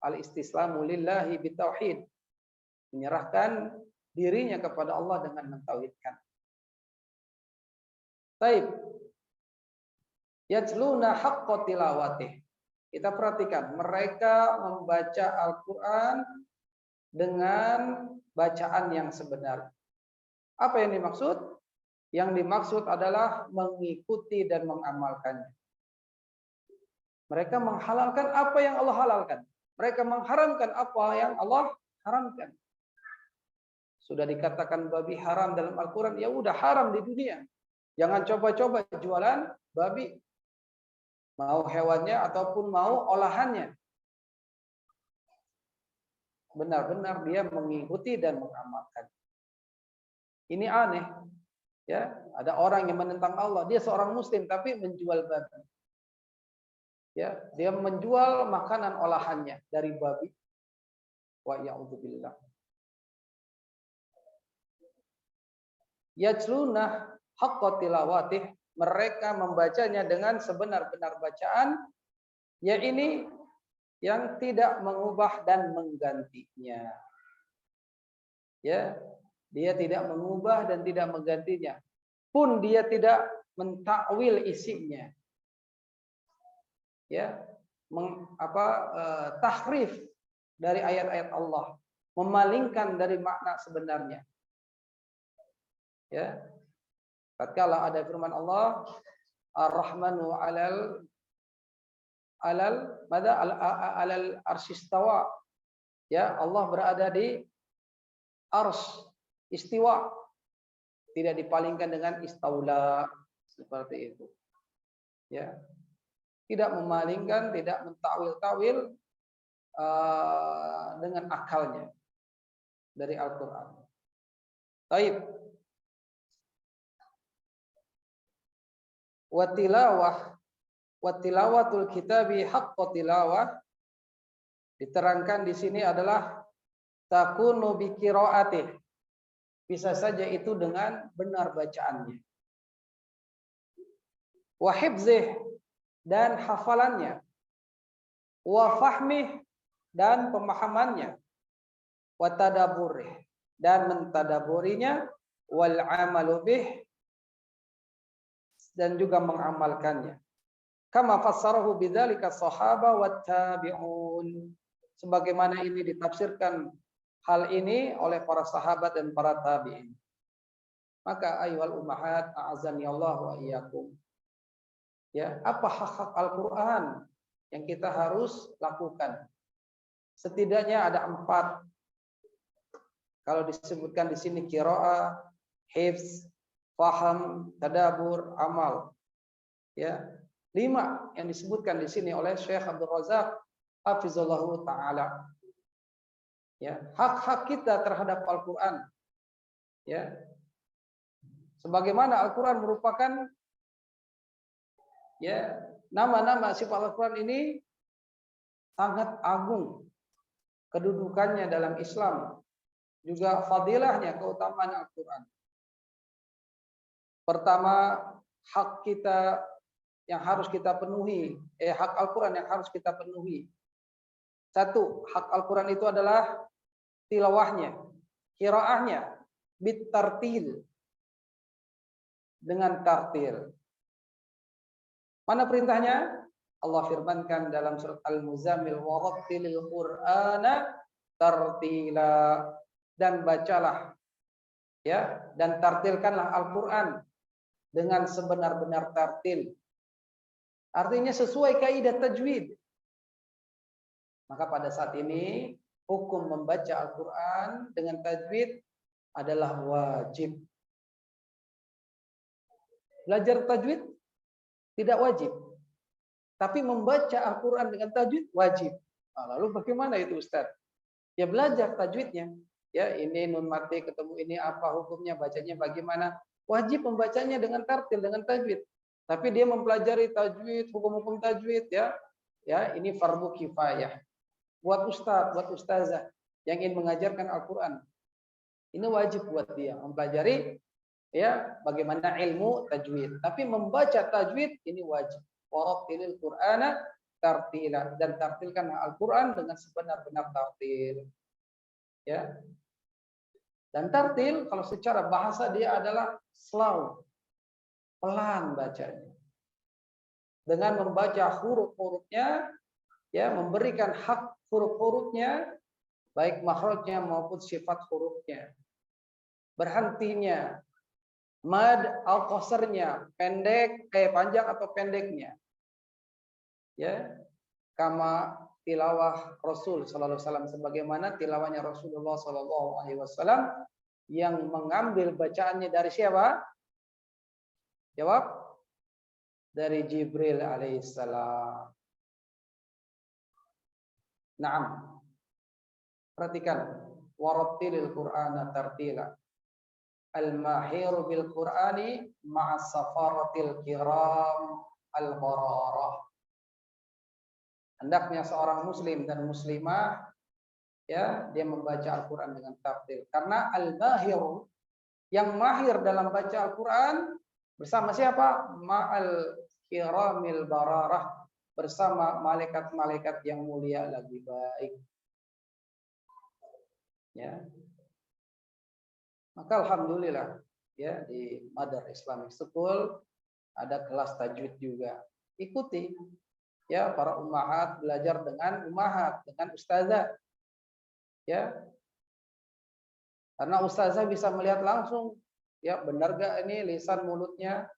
Al-istislamu lillahi bitauhid. Menyerahkan dirinya kepada Allah dengan mentauhidkan. Taib. Yatluna haqqa tilawatih. Kita perhatikan, mereka membaca Al-Quran dengan bacaan yang sebenar. Apa yang dimaksud? Yang dimaksud adalah mengikuti dan mengamalkannya. Mereka menghalalkan apa yang Allah halalkan. Mereka mengharamkan apa yang Allah haramkan. Sudah dikatakan babi haram dalam Al-Quran, ya udah haram di dunia. Jangan coba-coba jualan babi. Mau hewannya ataupun mau olahannya. Benar-benar dia mengikuti dan mengamalkan. Ini aneh. Ya, ada orang yang menentang Allah, dia seorang muslim tapi menjual babi. Ya, dia menjual makanan olahannya dari babi. Wa ya'udzubillah. Yajluna haqqa tilawatih, mereka membacanya dengan sebenar-benar bacaan, ya ini yang tidak mengubah dan menggantinya. Ya, dia tidak mengubah dan tidak menggantinya. Pun dia tidak mentakwil isinya. Ya, tahrif dari ayat-ayat Allah, memalingkan dari makna sebenarnya. Ya. Tatkala ada firman Allah, Ar-Rahmanu 'alal arsyistawa. Ya, Allah berada di ars, istiwa. Tidak dipalingkan dengan istaula, seperti itu. Ya. Tidak memalingkan, tidak mentakwil-tawil dengan akalnya dari Al-Qur'an. Baik. Watilawatul kitabi haqqa tilawah, diterangkan di sini adalah takunu bi qiraatih. Bisa saja itu dengan benar bacaannya. Wa hifzih, dan hafalannya. Wa fahmih, dan pemahamannya. Wa tadaburih, dan mentadaburinya. Wal amalu bih, dan juga mengamalkannya. Kama fassarahu bidzalika sahaba wat tabi'un. Sebagaimana ini ditafsirkan hal ini oleh para sahabat dan para tabi'in. Maka ayyuhal ummahat, a'azani Allah wa iyyakum. Ya, apa hak-hak Al-Qur'an yang kita harus lakukan? Setidaknya ada 4. Kalau disebutkan di sini qiraah, hifz, faham, tadabur, amal. Ya, 5 yang disebutkan di sini oleh Syekh Abdul Razak hafizallahu taala. Ya, hak-hak kita terhadap Al-Qur'an. Ya. Sebagaimana Al-Qur'an merupakan ya, nama-nama sifat Al-Qur'an ini sangat agung kedudukannya dalam Islam, juga fadilahnya, keutamaan Al-Qur'an. Pertama, hak kita yang harus kita penuhi, hak Al-Qur'an yang harus kita penuhi. 1, hak Al-Qur'an itu adalah tilawahnya, qiraahnya, bitartil, dengan tartil. Mana perintahnya? Allah firmankan dalam surat Al-Muzammil, warattilil Qur'ana tartila, dan bacalah ya, dan tartilkanlah Al-Qur'an dengan sebenar-benar tartil. Artinya sesuai kaidah tajwid. Maka pada saat ini hukum membaca Al-Qur'an dengan tajwid adalah wajib. Belajar tajwid tidak wajib. Tapi membaca Al-Qur'an dengan tajwid wajib. Nah, lalu bagaimana itu Ustaz? Ya belajar tajwidnya. Ya, ini nun mati ketemu ini apa hukumnya, bacanya bagaimana? Wajib membacanya dengan tartil, dengan tajwid. Tapi dia mempelajari tajwid, hukum-hukum tajwid ya. Ya, ini fardu kifayah. Buat ustaz, buat ustazah yang ingin mengajarkan Al-Qur'an. Ini wajib buat dia mempelajari ya bagaimana ilmu tajwid. Tapi membaca tajwid ini wajib. Warattilil Qur'ana tartila, dan tartilkan Al-Qur'an dengan sebenar-benar tartil. Ya. Dan tartil kalau secara bahasa dia adalah slow, pelan bacanya. Dengan membaca huruf-hurufnya ya memberikan hak huruf-hurufnya, baik makhrajnya maupun sifat hurufnya. Berhentinya, mad al qasarnya, pendek, panjang atau pendeknya. Ya, kama tilawah Rasul sallallahu alaihi wasallam, sebagaimana tilawahnya Rasulullah sallallahu alaihi wasallam yang mengambil bacaannya dari siapa? Jawab, dari Jibril alaihissalam. Naam. Perhatikan, warattilil Qur'ana tartila. Al-mahiru bil Qur'ani ma'as safaratil kiram al-bararah. Hendaknya seorang muslim dan muslimah, ya, dia membaca Al-Qur'an dengan tartil. Karena al-mahiru, yang mahir dalam baca Al-Qur'an bersama siapa? Ma'al kiramil bararah, bersama malaikat-malaikat yang mulia lagi baik. Ya. Maka alhamdulillah, ya, di Madar Islamic School ada kelas tajwid juga. Ikuti, ya, para ummahat belajar dengan ummahat, dengan ustazah. Ya. Karena ustazah bisa melihat langsung, ya, benar gak ini lisan mulutnya,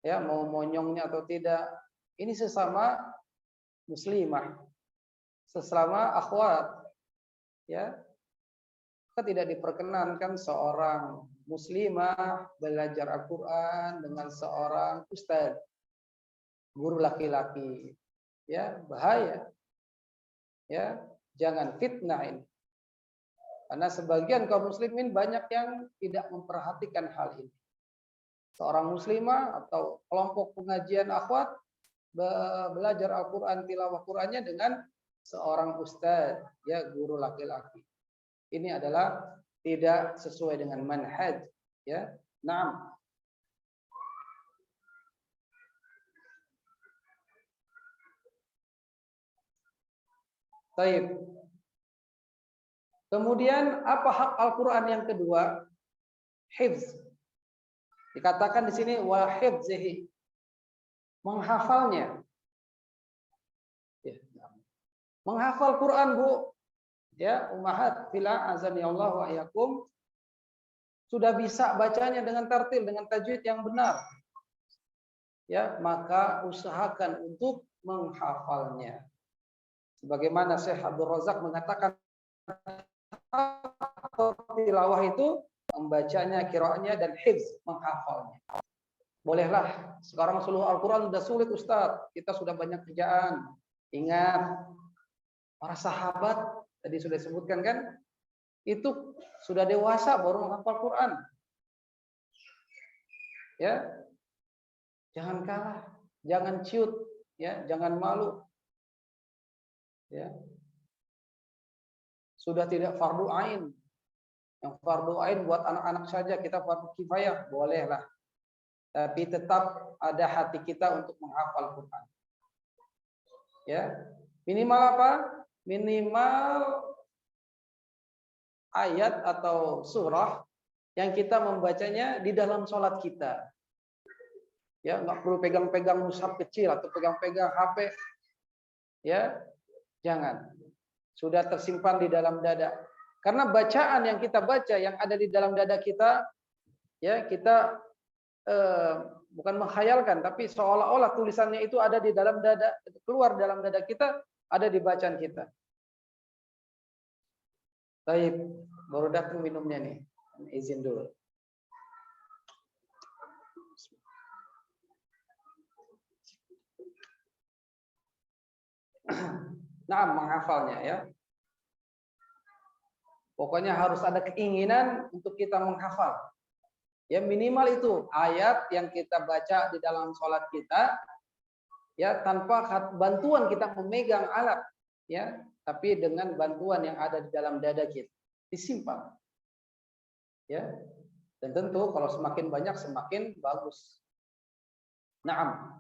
ya, mau monyongnya atau tidak. Ini sesama muslimah, sesama akhwat, ya. Kita tidak diperkenankan seorang muslimah belajar Al-Quran dengan seorang ustaz, guru laki-laki. Ya, bahaya. Ya, jangan fitnah ini. Karena sebagian kaum muslimin banyak yang tidak memperhatikan hal ini. Seorang muslimah atau kelompok pengajian akhwat belajar Al-Quran, tilawah Qurannya dengan seorang ustaz, ya, guru laki-laki. Ini adalah tidak sesuai dengan manhaj, ya. Naam. Baik. Kemudian apa hak Al-Qur'an yang kedua? Hifz. Dikatakan di sini wa hifzihi. Menghafalnya. Ya. Menghafal Quran, Bu. Ya, ummahat fila azani Allah wa iyyakum, sudah bisa bacanya dengan tartil, dengan tajwid yang benar. Ya, maka usahakan untuk menghafalnya. Sebagaimana Syekh Abdul Razak mengatakan, tilawah itu membacanya, qiraatnya, dan hifz, menghafalnya. Bolehlah, sekarang seluruh Al-Quran sudah sulit, Ustaz. Kita sudah banyak kerjaan. Ingat, para sahabat tadi sudah disebutkan kan, itu sudah dewasa baru menghafal Quran. Ya, jangan kalah, jangan ciut, ya, jangan malu. Ya, sudah tidak fardu ain. Yang fardu ain buat anak-anak saja, kita fardu kifayah, bolehlah. Tapi tetap ada hati kita untuk menghafal Quran. Ya, minimal apa? Minimal ayat atau surah yang kita membacanya di dalam sholat kita. Ya, nggak perlu pegang-pegang mushaf kecil atau pegang-pegang HP. Ya, jangan. Sudah tersimpan di dalam dada. Karena bacaan yang kita baca yang ada di dalam dada kita, ya, kita bukan menghayalkan, tapi seolah-olah tulisannya itu ada di dalam dada, keluar dalam dada kita, ada di bacaan kita. Baik, baru datang minumnya nih. Izin dulu. Nah, menghafalnya, ya. Pokoknya harus ada keinginan untuk kita menghafal. Ya, minimal itu ayat yang kita baca di dalam sholat kita, ya, tanpa bantuan kita memegang alat, ya, tapi dengan bantuan yang ada di dalam dada kita, disimpan. Ya. Dan tentu kalau semakin banyak semakin bagus. Naam.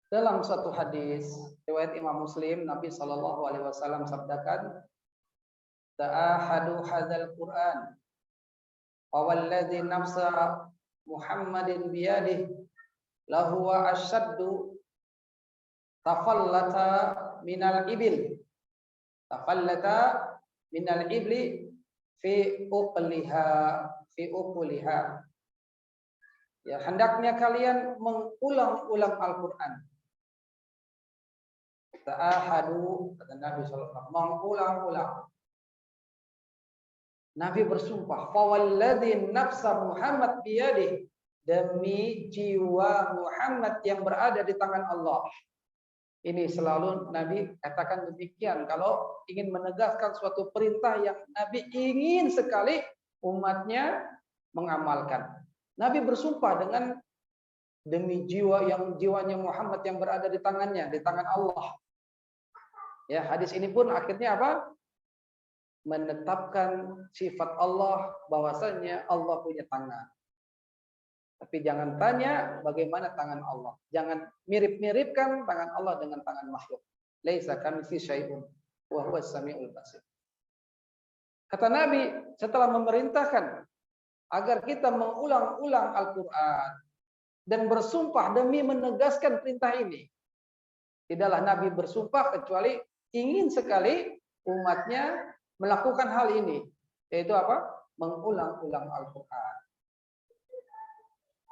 Dalam suatu hadis riwayat Imam Muslim, Nabi Shallallahu Alaihi Wasallam sabdakan, "Ta'ahadu hadzal Quran, Walladzi nafsa Muhammadin biyadihi lahuwa asyaddu tafallata minal ibil. Tafallata minal ibli fi uqliha. Ya, hendaknya kalian mengulang-ulang Al-Qur'an. Ta'ahadu, kata Nabi sallallahu alaihi wasallam, mengulang-ulang. Nabi bersumpah, "Fawalladzi nafsa Muhammad biyadihi," demi jiwa Muhammad yang berada di tangan Allah. Ini selalu Nabi katakan demikian kalau ingin menegaskan suatu perintah yang Nabi ingin sekali umatnya mengamalkan. Nabi bersumpah dengan demi jiwanya Muhammad yang berada di tangannya, di tangan Allah. Ya, hadis ini pun akhirnya apa? Menetapkan sifat Allah bahwasanya Allah punya tangan. Tapi jangan tanya bagaimana tangan Allah. Jangan mirip-miripkan tangan Allah dengan tangan makhluk. Laisa kamitslihi syai'un wa huwas samiul basir. Kata Nabi setelah memerintahkan agar kita mengulang-ulang Al-Qur'an dan bersumpah demi menegaskan perintah ini. Tidaklah Nabi bersumpah kecuali ingin sekali umatnya melakukan hal ini, yaitu apa? Mengulang-ulang Al-Qur'an.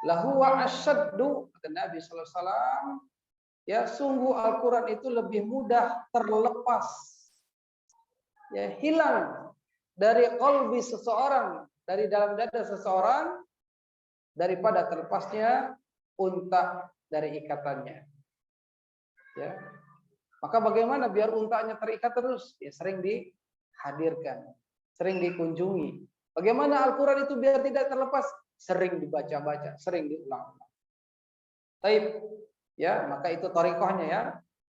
Lahuwa asyaddu, kata Nabi sallallahu alaihi wasallam, ya sungguh Al-Qur'an itu lebih mudah terlepas, ya hilang dari qalbi seseorang, dari dalam dada seseorang, daripada terlepasnya unta dari ikatannya. Ya. Maka bagaimana biar untanya terikat terus? Ya sering dihadirkan, sering dikunjungi. Bagaimana Al-Qur'an itu biar tidak terlepas? Sering dibaca-baca, sering diulang-ulang. Taib, ya, maka itu thariqahnya ya.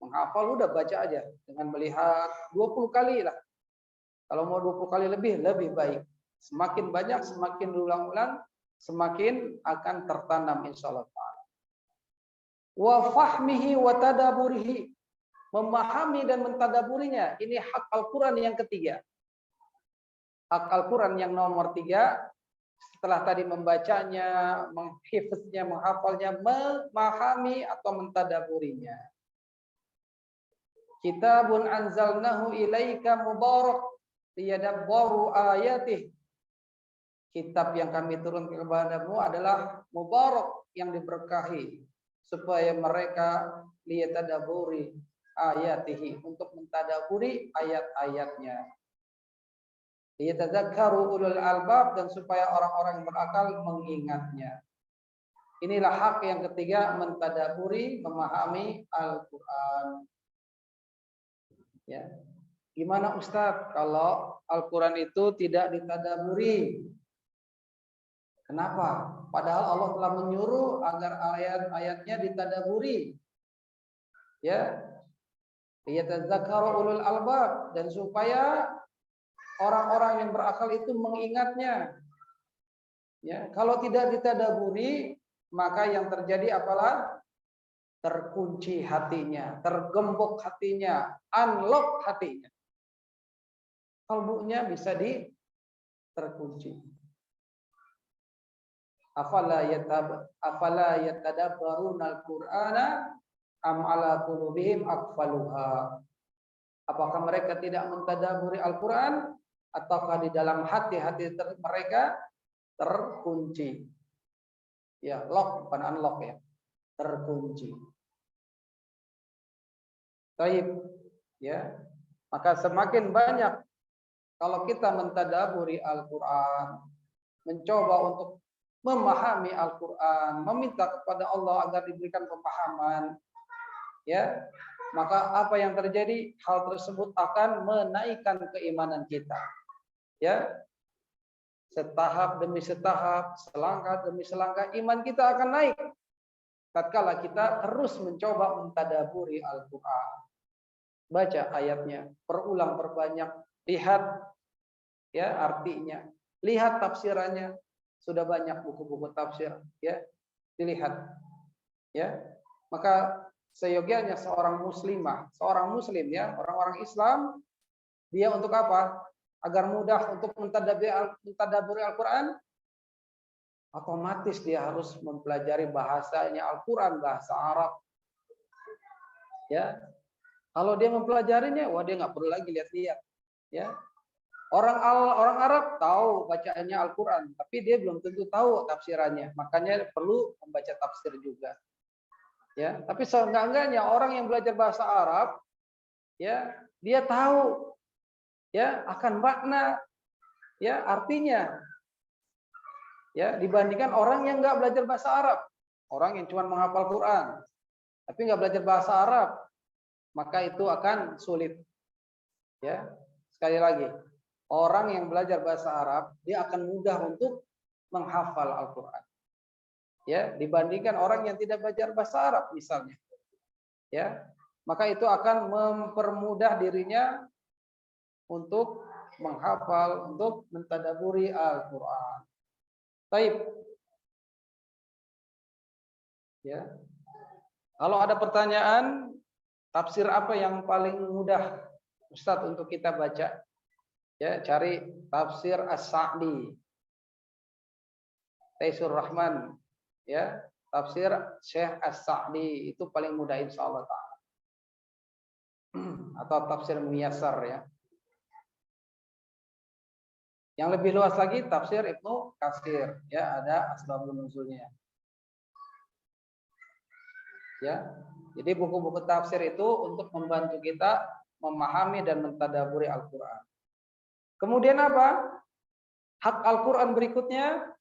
Menghafal udah baca aja dengan melihat 20 kali lah. Kalau mau 20 kali lebih baik. Semakin banyak, semakin diulang-ulang, semakin akan tertanam insyaallah taala. Wa fahmihi wa tadaburihi, memahami dan mentadaburinya. Ini hak Al-Qur'an yang ketiga. Hak Al-Qur'an yang nomor 3, setelah tadi membacanya, menghifdznya, menghafalnya, memahami atau mentadaburinya. Kitabun anzalnahu ilaika mubarak liyadabbaru ayatih. Kitab yang kami turunkan kepadamu adalah mubarak, yang diberkahi, supaya mereka liyatadaburi ayatihi, untuk mentadaburi ayat-ayatnya. Liyatadzakkaru ulul albab, dan supaya orang-orang yang berakal mengingatnya. Inilah hak yang ketiga, mentadaburi, memahami Al-Qur'an. Ya. Gimana Ustadz kalau Al-Qur'an itu tidak ditadaburi? Kenapa? Padahal Allah telah menyuruh agar ayat-ayatnya ditadaburi. Ya. Liyatadzakkaru ulul albab, dan supaya orang-orang yang berakal itu mengingatnya. Ya, kalau tidak ditadaburi, maka yang terjadi apalah? Terkunci hatinya, tergembok hatinya, unlock hatinya. Kalbunya bisa terkunci. Afala yatadabbaruna al-Qur'ana am ala qulubihim aqfaluha. Apakah mereka tidak mentadaburi Al-Qur'an, ataukah di dalam hati-hati mereka terkunci? Ya, lock bukan unlock ya. Terkunci. Baik, ya. Maka semakin banyak kalau kita mentadaburi Al-Qur'an, mencoba untuk memahami Al-Qur'an, meminta kepada Allah agar diberikan pemahaman, ya, maka apa yang terjadi? Hal tersebut akan menaikkan keimanan kita. Ya. Setahap demi setahap, selangkah demi selangkah, iman kita akan naik tatkala kita terus mencoba mentadaburi Al-Qur'an. Baca ayatnya, perulang, perbanyak, lihat ya artinya, lihat tafsirannya. Sudah banyak buku-buku tafsir, ya. Dilihat. Ya. Maka seyogianya seorang muslimah, seorang muslim ya, orang-orang Islam, dia untuk apa? Agar mudah untuk mentadaburi Al-Qur'an, otomatis dia harus mempelajari bahasanya Al-Quran, bahasa Arab. Ya, kalau dia mempelajarinya, wah dia nggak perlu lagi lihat-lihat. Ya, orang Arab tahu bacaannya Al-Quran, tapi dia belum tentu tahu tafsirannya. Makanya perlu membaca tafsir juga. Ya, tapi seenggak-enggaknya orang yang belajar bahasa Arab, ya dia tahu ya akan makna, ya artinya, ya dibandingkan orang yang nggak belajar bahasa Arab, orang yang cuma menghafal Quran, tapi nggak belajar bahasa Arab, maka itu akan sulit. Ya, sekali lagi, orang yang belajar bahasa Arab dia akan mudah untuk menghafal Al-Quran. Ya, dibandingkan orang yang tidak belajar bahasa Arab misalnya. Ya, maka itu akan mempermudah dirinya untuk menghafal, untuk mentadaburi Al-Quran. Baik. Ya. Kalau ada pertanyaan, tafsir apa yang paling mudah Ustadz untuk kita baca? Ya, cari tafsir As-Sa'di. Taisur Rahman, ya, tafsir Syekh As-Sa'di itu paling mudah insyaallah taala. Atau tafsir Muyassar ya. Yang lebih luas lagi tafsir Ibnu Katsir, ya, ada asbabun nuzulnya. Ya. Jadi buku-buku tafsir itu untuk membantu kita memahami dan mentadaburi Al-Qur'an. Kemudian apa? Hak Al-Qur'an berikutnya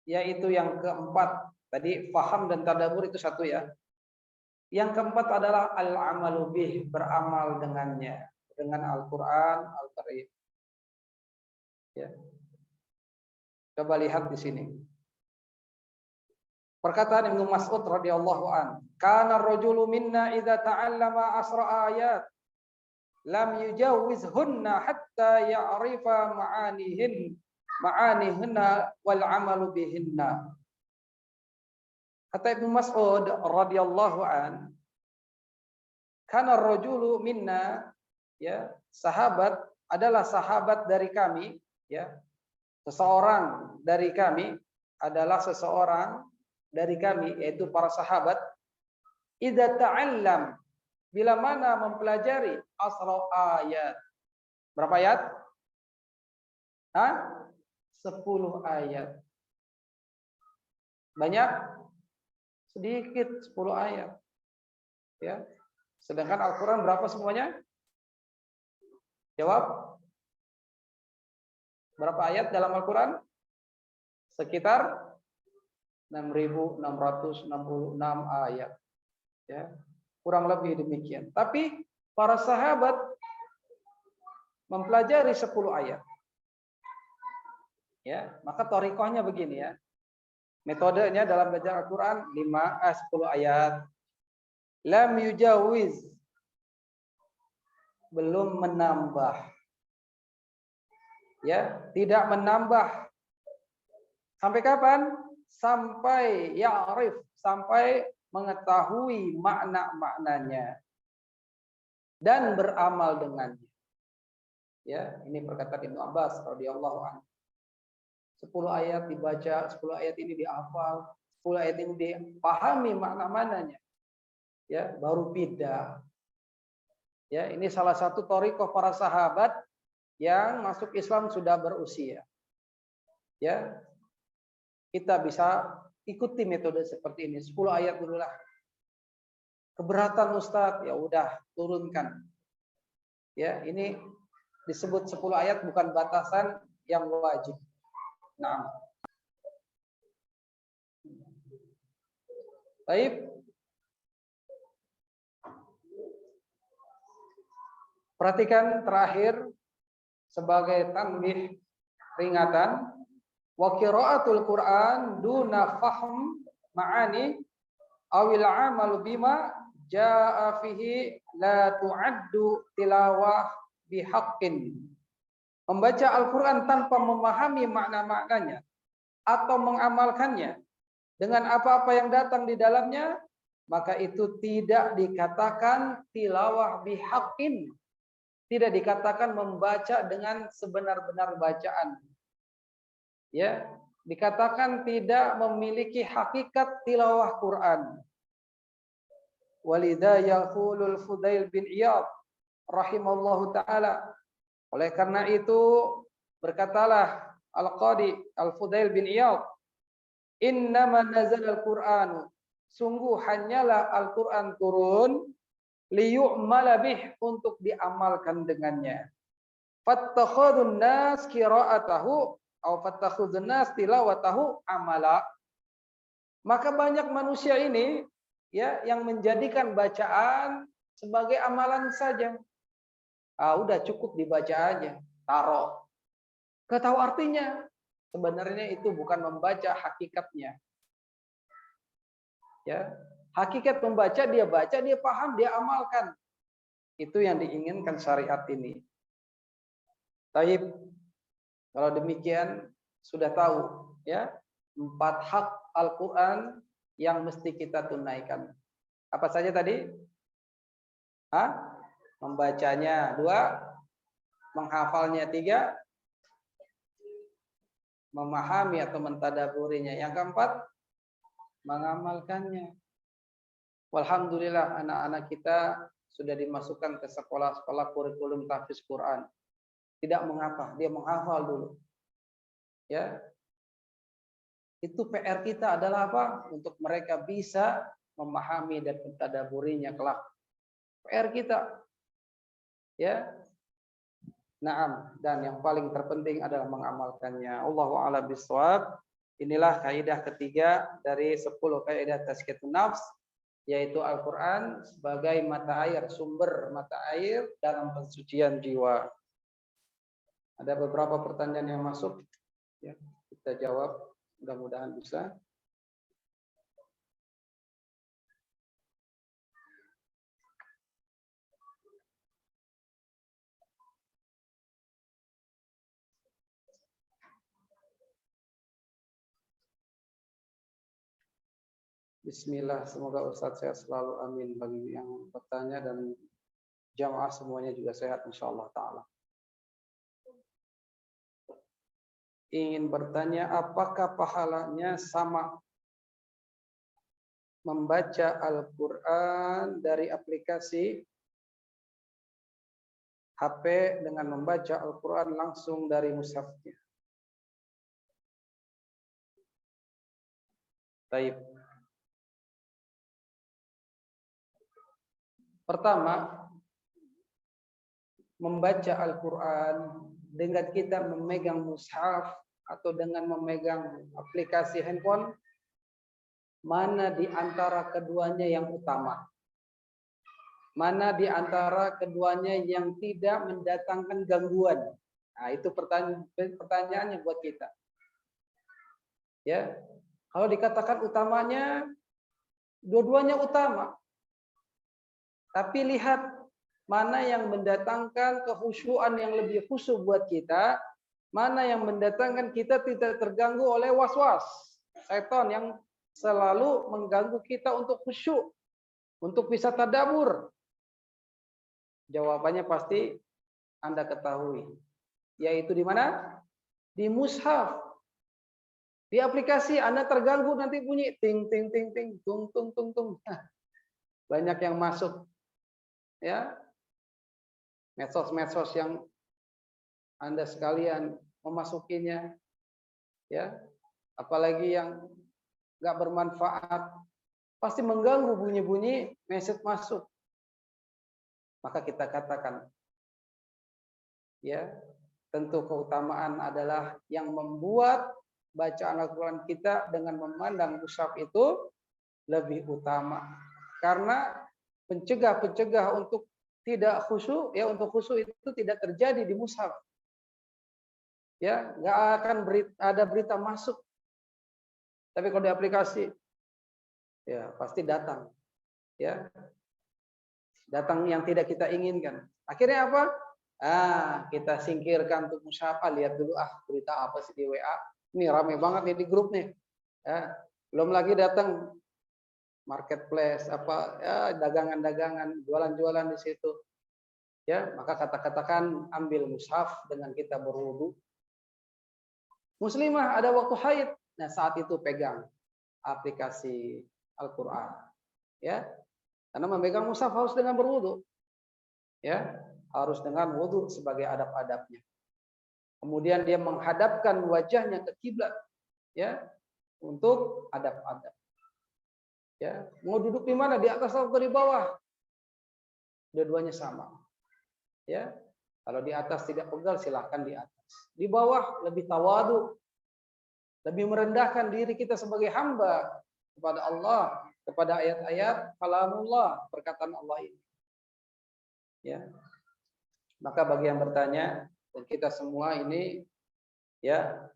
yaitu yang keempat. Tadi faham dan tadabur itu satu ya. Yang keempat adalah al-amalu bih, beramal dengannya, dengan Al-Qur'an Al-Karim. Ya. Coba lihat di sini. Perkataan Ibnu Mas'ud radhiyallahu an, "Kana ar-rajulu minna idza ta'allama asra ayat lam yujawizhunna hatta ya'rifa ma'anihinna wal 'amalu bihinna." Kata Ibnu Mas'ud radhiyallahu an, "Kana ar-rajulu minna," ya, sahabat adalah sahabat dari kami, ya. Seseorang dari kami adalah seseorang dari kami, yaitu para sahabat, idza ta'allam, bila mana mempelajari asra ayat. Berapa ayat? 10 ayat. Banyak? Sedikit, 10 ayat. Ya. Sedangkan Al-Qur'an berapa semuanya? Jawab. Berapa ayat dalam Al-Qur'an? Sekitar 6.666 ayat. Ya. Kurang lebih demikian. Tapi para sahabat mempelajari 10 ayat. Ya, maka thariqahnya begini ya. Metodenya dalam belajar Al-Qur'an 10 ayat. Lam yujawiz, belum menambah. Ya, tidak menambah. Sampai kapan? Sampai ya'rif, sampai mengetahui makna-maknanya dan beramal dengannya. Ya, ini perkataan Ibnu Abbas radhiyallahu anhu. 10 ayat dibaca, 10 ayat ini dihafal, 10 ayat ini dipahami makna-maknanya. Ya, baru pindah. Ya, ini salah satu thariqah para sahabat yang masuk Islam sudah berusia. Ya. Kita bisa ikuti metode seperti ini. 10 ayat dulu lah. Keberatan Ustadz, ya udah turunkan. Ya, ini disebut 10 ayat bukan batasan yang wajib. Nah. Baik. Perhatikan terakhir sebagai tanbih peringatan, wa qiraatul Qur'an duna fahm ma'ani awil amal bima jaa fihi la tu'addu tilawah bihaqqin. Membaca Al-Qur'an tanpa memahami makna-maknanya atau mengamalkannya dengan apa-apa yang datang di dalamnya, maka itu tidak dikatakan tilawah bihaqqin. Tidak dikatakan membaca dengan sebenar-benar bacaan. Ya, dikatakan tidak memiliki hakikat tilawah Quran. Walidha yaqulul Fudail bin Iyad rahimallahu taala. Oleh karena itu berkatalah Al-Qadi Al-Fudail bin Iyad, innama nazala al-Qur'anu, sungguh hanyalah Al-Qur'an turun liyu'mala bih, untuk diamalkan dengannya. Fattakhadun nas qira'atahu atau fattakhadun nas tilawatahu amala. Maka banyak manusia ini ya yang menjadikan bacaan sebagai amalan saja. Udah cukup dibaca aja, taruh. Gak tahu artinya. Sebenarnya itu bukan membaca hakikatnya. Ya, hakikat membaca, dia baca, dia paham, dia amalkan. Itu yang diinginkan syariat ini. Taib, kalau demikian sudah tahu ya 4 hak Al-Qur'an yang mesti kita tunaikan. Apa saja tadi? Membacanya 2, menghafalnya 3, memahami atau mentadaburinya yang keempat, mengamalkannya. Walhamdulillah anak-anak kita sudah dimasukkan ke sekolah-sekolah kurikulum tahfiz Quran. Tidak mengapa, dia menghafal dulu. Ya. Itu PR kita adalah apa? Untuk mereka bisa memahami dan mentadaburinya kelak. PR kita. Ya. Naam, dan yang paling terpenting adalah mengamalkannya. Allahu a'lam bishawab. Inilah kaidah ketiga dari 10 kaidah tazkiyatun nafs, yaitu Al-Qur'an sebagai mata air, sumber mata air dalam pensucian jiwa. Ada beberapa pertanyaan yang masuk, ya, kita jawab, mudah-mudahan bisa. Bismillah, semoga Ustadz sehat selalu, amin. Bagi yang bertanya dan jamaah semuanya juga sehat insyaallah ta'ala. Ingin bertanya, apakah pahalanya sama membaca Al-Quran dari aplikasi HP dengan membaca Al-Quran langsung dari mushafnya? Baik. Pertama, membaca Al-Quran dengan kita memegang mushaf atau dengan memegang aplikasi handphone, mana di antara keduanya yang utama? Mana di antara keduanya yang tidak mendatangkan gangguan? Nah, itu pertanyaannya buat kita. Ya, kalau dikatakan utamanya, dua-duanya utama. Tapi lihat mana yang mendatangkan kekhusyuan yang lebih khusyuk buat kita, mana yang mendatangkan kita tidak terganggu oleh was-was setan yang selalu mengganggu kita untuk khusyuk, untuk bisa tadabbur. Jawabannya pasti Anda ketahui, yaitu di mana? Di mushaf. Di aplikasi Anda terganggu nanti bunyi ting ting ting ting tung tung tung tung. Banyak yang masuk. Ya, medsos-medsos yang Anda sekalian memasukinya, ya, apalagi yang nggak bermanfaat, pasti mengganggu bunyi-bunyi message masuk. Maka kita katakan, ya, tentu keutamaan adalah yang membuat bacaan Al-Quran kita dengan memandang mushaf itu lebih utama, karena pencegah untuk tidak khusyuk, ya, untuk khusyuk itu tidak terjadi di mushaf. Ya, nggak akan ada berita masuk. Tapi kalau di aplikasi, ya pasti datang. Ya, datang yang tidak kita inginkan. Akhirnya apa? Kita singkirkan untuk mushaf. Lihat dulu, berita apa sih di WA? Ini rame banget nih di grup nih. Ya, belum lagi datang marketplace dagangan-dagangan, jualan-jualan di situ. Ya, maka katakan ambil mushaf dengan kita berwudu. Muslimah ada waktu haid. Nah, saat itu pegang aplikasi Al-Qur'an. Ya. Karena memegang mushaf harus dengan berwudu. Ya, harus dengan wudu sebagai adab-adabnya. Kemudian dia menghadapkan wajahnya ke kiblat, ya, untuk adab-adab. Ya, mau duduk di mana? Di atas atau di bawah? Dua-duanya sama. Ya. Kalau di atas tidak pegal, silahkan di atas. Di bawah lebih tawadu, lebih merendahkan diri kita sebagai hamba kepada Allah, kepada ayat-ayat kalamullah, perkataan Allah ini. Ya. Maka bagi yang bertanya, dan kita semua ini, ya,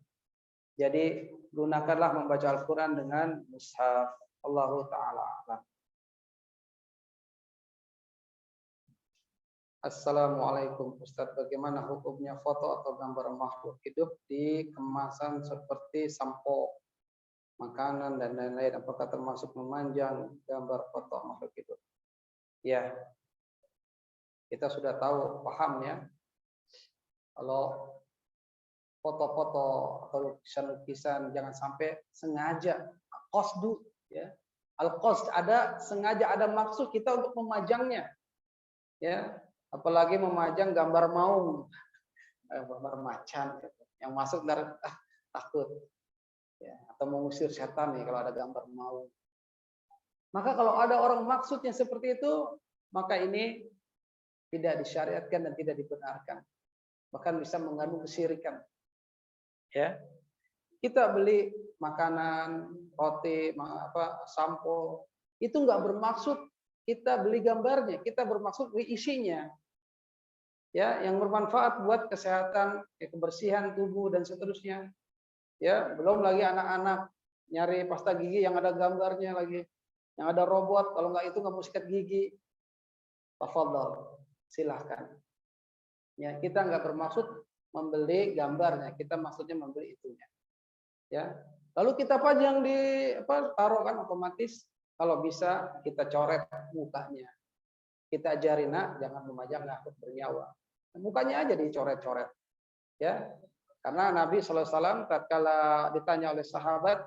jadi gunakanlah membaca Al-Quran dengan mushaf. Allahu ta'ala a'lam. Assalamualaikum Ustadz, bagaimana hukumnya foto atau gambar makhluk hidup di kemasan seperti sampo, makanan dan lain-lain? Apakah termasuk memanjang gambar foto makhluk hidup? Ya, kita sudah tahu, paham ya. Kalau foto-foto atau lukisan-lukisan jangan sampai sengaja, qasdu, ya. Al-qasd, ada sengaja, ada maksud kita untuk memajangnya. Ya, apalagi memajang gambar maung, gambar macan, yang masuk dari takut, ya, atau mengusir setan nih kalau ada gambar maung. Maka kalau ada orang maksudnya seperti itu, maka ini tidak disyariatkan dan tidak dibenarkan, bahkan bisa mengandung kesyirikan. Ya, kita beli makanan, roti, sampo, itu nggak bermaksud kita beli gambarnya, kita bermaksud beli isinya. Ya, yang bermanfaat buat kesehatan, kebersihan tubuh dan seterusnya. Ya, belum lagi anak-anak nyari pasta gigi yang ada gambarnya lagi, yang ada robot, kalau nggak itu nggak mau sikat gigi. Tafadhol, silahkan. Ya, kita nggak bermaksud membeli gambarnya, kita maksudnya membeli itunya. Ya, lalu kita pajang di taruh kan otomatis, kalau bisa kita coret mukanya. Kita ajari, nak, jangan memajang makhluk bernyawa. Mukanya aja dicoret-coret, ya. Karena Nabi SAW tatkala ditanya oleh sahabat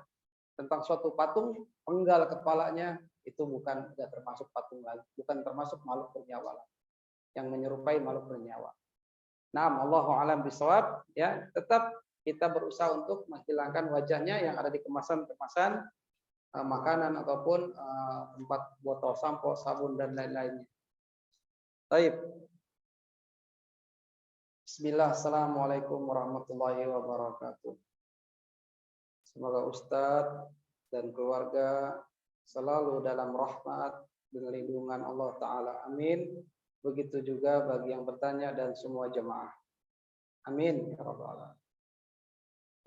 tentang suatu patung, penggal kepalanya, itu bukan, tidak termasuk patung lagi, bukan termasuk makhluk bernyawa lagi, yang menyerupai makhluk bernyawa. Nah, Allahu a'lam bishawab, ya. Tetap kita berusaha untuk menghilangkan wajahnya yang ada di kemasan-kemasan makanan ataupun tempat botol sampo, sabun dan lain-lainnya. Baik. Bismillah, assalamualaikum warahmatullahi wabarakatuh. Semoga Ustadz dan keluarga selalu dalam rahmat dan lindungan Allah Ta'ala. Amin. Begitu juga bagi yang bertanya dan semua jemaah. Amin. Ya Rabbal Alamin.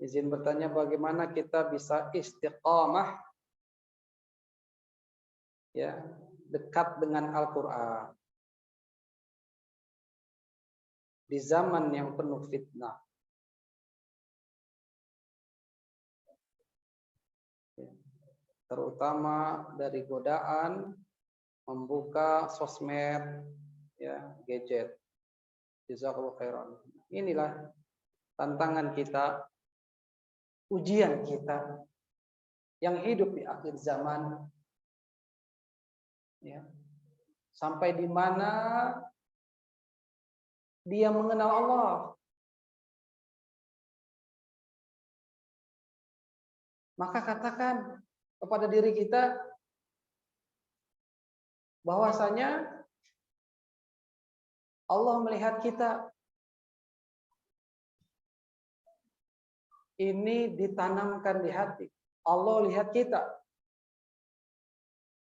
Izin bertanya, bagaimana kita bisa istiqamah, ya, dekat dengan Al-Quran di zaman yang penuh fitnah. Terutama dari godaan membuka sosmed, ya, gadget. Jazakallahu khairan. Inilah tantangan kita, ujian kita yang hidup di akhir zaman, ya. Sampai di mana dia mengenal Allah. Maka katakan kepada diri kita bahwasanya Allah melihat kita. Ini ditanamkan di hati. Allah lihat kita.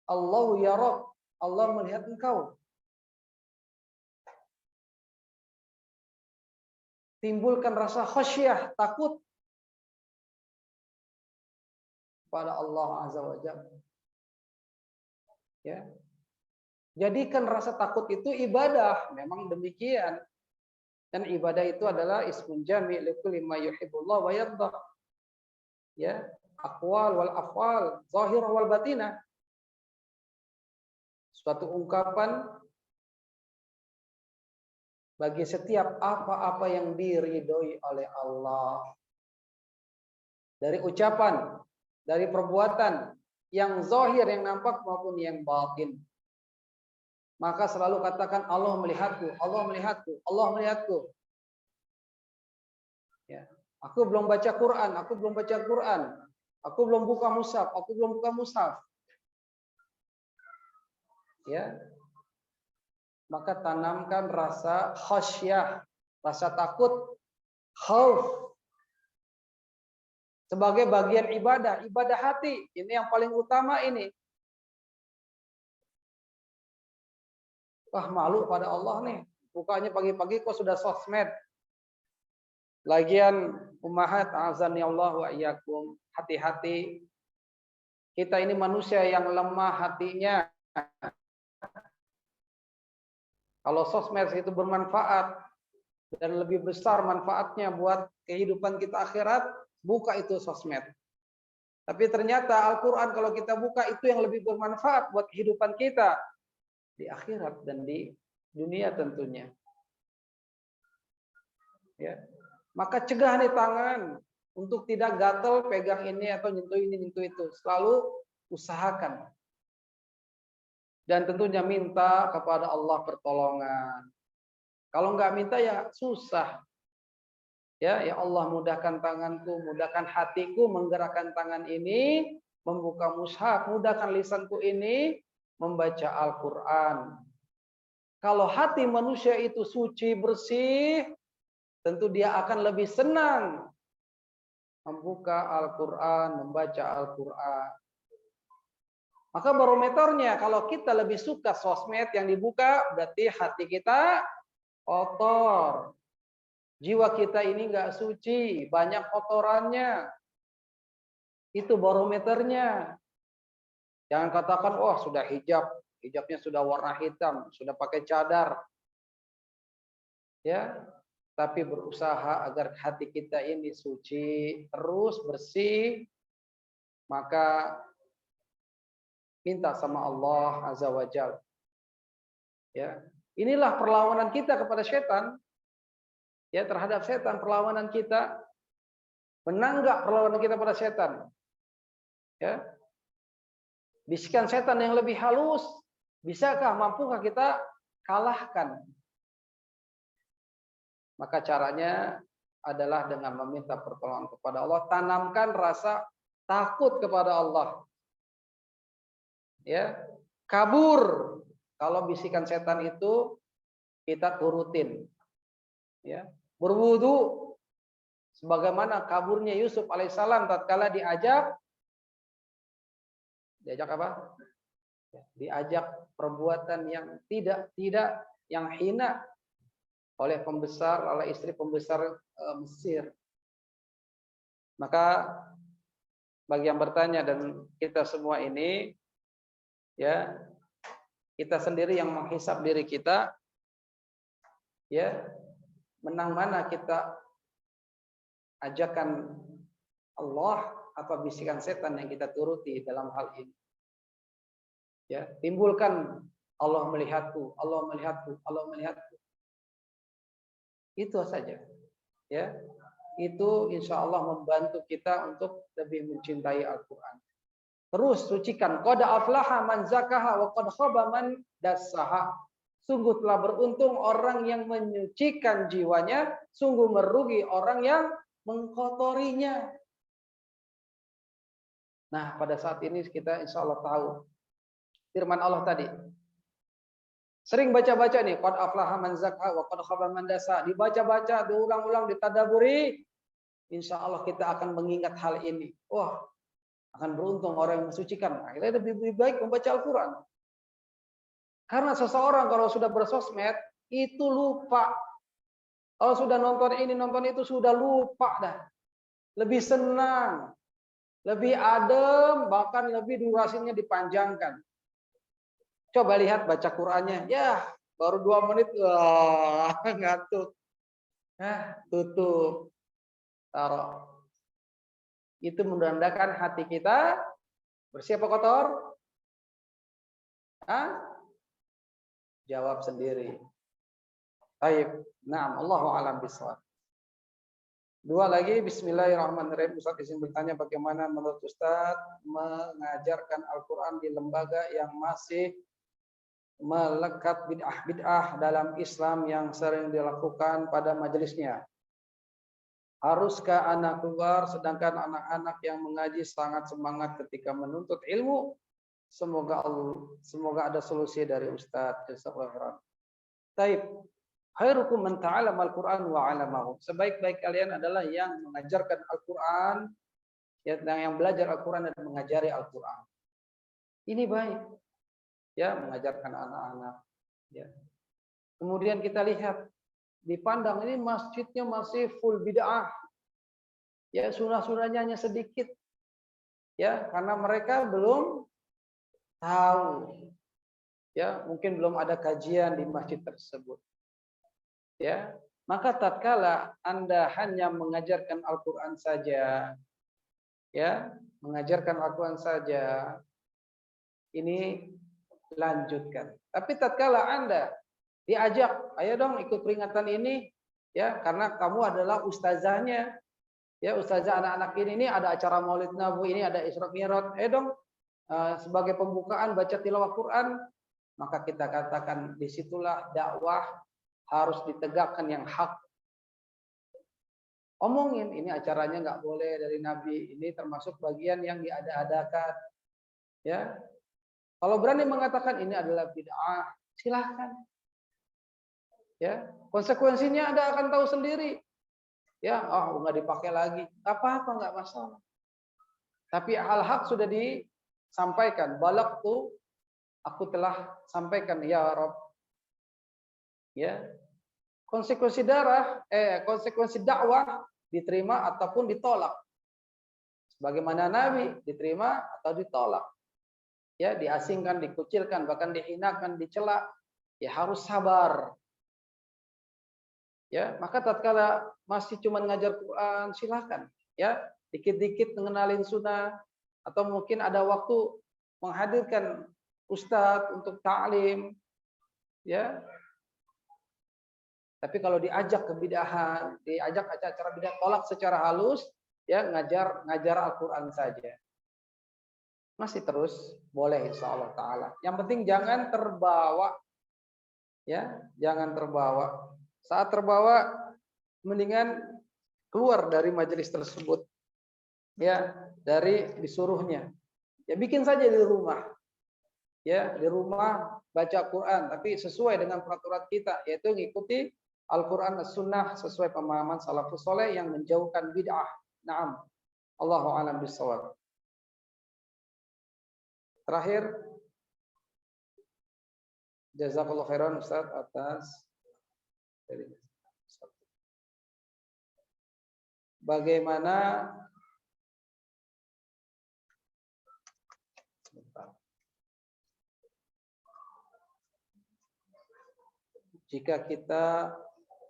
Allah ya Rabb, Allah melihat engkau. Timbulkan rasa khasyah, takut pada Allah Azza wa Jalla. Ya. Jadikan rasa takut itu ibadah, memang demikian. Dan ibadah itu adalah ismun jami' likulli ma yuhibbullah wa yardah. Ya, aqwal wal af'al, zahirah wal batinah. Suatu ungkapan bagi setiap apa-apa yang diridhoi oleh Allah. dari ucapan, dari perbuatan, yang zahir, yang nampak maupun yang batin. Maka selalu katakan Allah melihatku, Allah melihatku, Allah melihatku. Ya. Aku belum baca Quran, aku belum baca Quran. Aku belum buka mushaf, aku belum buka mushaf. Ya. Maka tanamkan rasa khasyah, rasa takut, khauf sebagai bagian ibadah, ibadah hati. Ini yang paling utama ini. Wah, malu pada Allah nih. Bukanya pagi-pagi kok sudah sosmed. Lagian ummahat azani Allah wa iyyakum, hati-hati. Kita ini manusia yang lemah hatinya. Kalau sosmed itu bermanfaat dan lebih besar manfaatnya buat kehidupan kita akhirat, buka itu sosmed. Tapi ternyata Al-Quran kalau kita buka itu yang lebih bermanfaat buat kehidupan kita di akhirat dan di dunia tentunya. Ya. Maka cegah nih tangan untuk tidak gatel pegang ini atau nyentuh ini nyentuh itu. Selalu usahakan. Dan tentunya minta kepada Allah pertolongan. Kalau nggak minta ya susah. Ya Allah mudahkan tanganku, mudahkan hatiku menggerakkan tangan ini, membuka mushaf, mudahkan lisanku ini membaca Al-Quran. Kalau hati manusia itu suci, bersih, tentu dia akan lebih senang membuka Al-Quran, membaca Al-Quran. Maka barometernya, kalau kita lebih suka sosmed yang dibuka, berarti hati kita kotor. Jiwa kita ini nggak suci, banyak kotorannya. Itu barometernya. Jangan katakan, wah sudah hijab, hijabnya sudah warna hitam, sudah pakai cadar. Ya, tapi berusaha agar hati kita ini suci, terus bersih, maka minta sama Allah Azza wa Jalla. Ya, inilah perlawanan kita kepada setan. Ya, terhadap setan, perlawanan kita. Menang enggak perlawanan kita pada setan? Ya. Bisikan setan yang lebih halus, bisakah, mampukah kita kalahkan? Maka caranya adalah dengan meminta pertolongan kepada Allah, tanamkan rasa takut kepada Allah. Ya, kabur kalau bisikan setan itu kita turutin. Ya, berwudu sebagaimana kaburnya Yusuf alaihissalam tatkala diajak apa? Diajak perbuatan yang tidak yang hina oleh istri pembesar Mesir. Maka bagi yang bertanya dan kita semua ini, ya, kita sendiri yang menghisap diri kita, ya, menang mana kita ajakan Allah apa bisikan setan yang kita turuti dalam hal ini. Ya, timbulkan Allah melihatku, Allah melihatku, Allah melihatku. Itu saja. Ya. Itu insya Allah membantu kita untuk lebih mencintai Al-Quran. Terus sucikan. Qad aflaha man zakaha wa qad khaba man dassaha. Sungguh telah beruntung orang yang menyucikan jiwanya, sungguh merugi orang yang mengkotorinya. Nah, pada saat ini kita insya Allah tahu firman Allah tadi. Sering baca-baca nih, qad aflaha man zakaha wa qad khaba man dassaha. Dibaca-baca, diulang-ulang, ditadaburi. Insya Allah kita akan mengingat hal ini. Wah, akan beruntung orang yang mensucikan. Akhirnya lebih baik membaca Al-Quran. Karena seseorang kalau sudah bersosmed, itu lupa. Kalau sudah nonton ini, nonton itu, sudah lupa dah. Lebih senang. Lebih adem, bahkan lebih durasinya dipanjangkan. Coba lihat baca Qurannya. Ya, baru 2 menit. Wah, ngantuk. Tutup. Taruh. Itu menandakan hati kita bersih apa kotor? Jawab sendiri. Baik. Naam, Allahu a'lam bishawab. Dua lagi, Bismillahirrahmanirrahim. Ustaz izin bertanya, bagaimana menurut Ustaz mengajarkan Al-Quran di lembaga yang masih melekat bid'ah-bid'ah dalam Islam yang sering dilakukan pada majelisnya? Haruskah anak keluar sedangkan anak-anak yang mengaji sangat semangat ketika menuntut ilmu? Semoga ada solusi dari Ustaz. Jazakallahu khairan. Taib. Khairukum man ta'allama al-Qur'an wa 'allamahu. Sebaik-baik kalian adalah yang mengajarkan Al-Qur'an, yang belajar Al-Qur'an dan mengajari Al-Qur'an. Ini baik. Ya, mengajarkan anak-anak, ya. Kemudian kita lihat di Pandang ini masjidnya masih full bid'ah. Ya, sunah-sunahnya hanya sedikit. Ya, karena mereka belum tahu. Ya, mungkin belum ada kajian di masjid tersebut. Ya, maka tatkala Anda hanya mengajarkan Al-Qur'an saja, ya, mengajarkan Al-Qur'an saja, ini lanjutkan. Tapi tatkala Anda diajak, ayo dong ikut peringatan ini, ya, karena kamu adalah ustazahnya, ya, ustazah anak-anak ini ada acara Maulid Nabi, ini ada Isra Mi'raj, ayo dong sebagai pembukaan baca tilawah Quran, maka kita katakan disitulah dakwah harus ditegakkan yang hak. Omongin ini acaranya nggak boleh dari Nabi, ini termasuk bagian yang diada-adakan, ya. Kalau berani mengatakan ini adalah bid'ah, silahkan. Ya, konsekuensinya Anda akan tahu sendiri. Ya, nggak dipakai lagi, nggak apa-apa, nggak masalah. Tapi hal hak sudah disampaikan. Balagtu, aku telah sampaikan ya Rabb. Ya, konsekuensi konsekuensi dakwah diterima ataupun ditolak. Sebagaimana Nabi diterima atau ditolak. Ya, diasingkan, dikucilkan, bahkan dihinakan, dicela, ya harus sabar. Ya, maka tatkala masih cuma ngajar Quran, silakan. Ya, dikit-dikit mengenalin sunnah atau mungkin ada waktu menghadirkan ustadz untuk ta'lim. Ya. Tapi kalau diajak ke bid'ahan, diajak acara bid'ah, tolak secara halus, ya ngajar Al-Qur'an saja. Masih terus boleh insyaallah taala. Yang penting jangan terbawa. Ya, jangan terbawa. Saat terbawa mendingan keluar dari majelis tersebut. Ya, dari disuruhnya. Ya bikin saja di rumah. Ya, di rumah baca Quran tapi sesuai dengan peraturan kita, yaitu mengikuti Al-Qur'an dan Sunnah sesuai pemahaman salafus saleh yang menjauhkan bid'ah. Naam. Allahu a'lam bishawab. Terakhir, jazakallahu khairan Ustaz atas bagaimana jika kita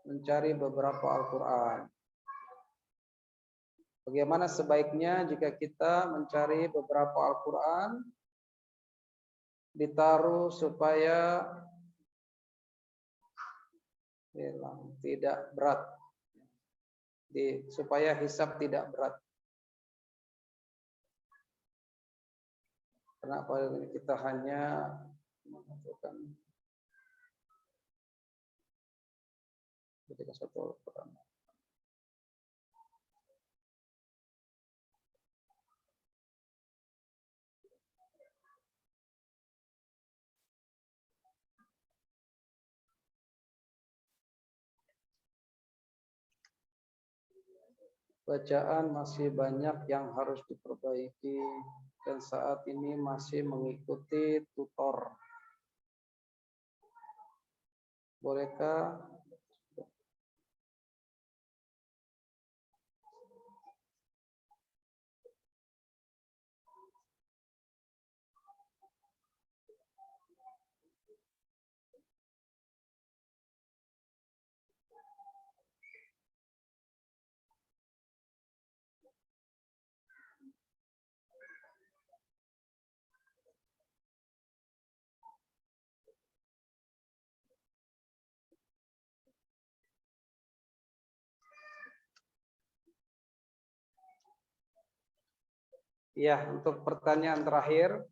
mencari beberapa Al-Quran. Bagaimana sebaiknya jika kita mencari beberapa Al-Quran ditaruh supaya tidak berat, supaya hisab tidak berat. Kenapa kita hanya menentukan ketika satu Al-Quran? Bacaan masih banyak yang harus diperbaiki dan saat ini masih mengikuti tutor. Bolehkah Ya, untuk pertanyaan terakhir.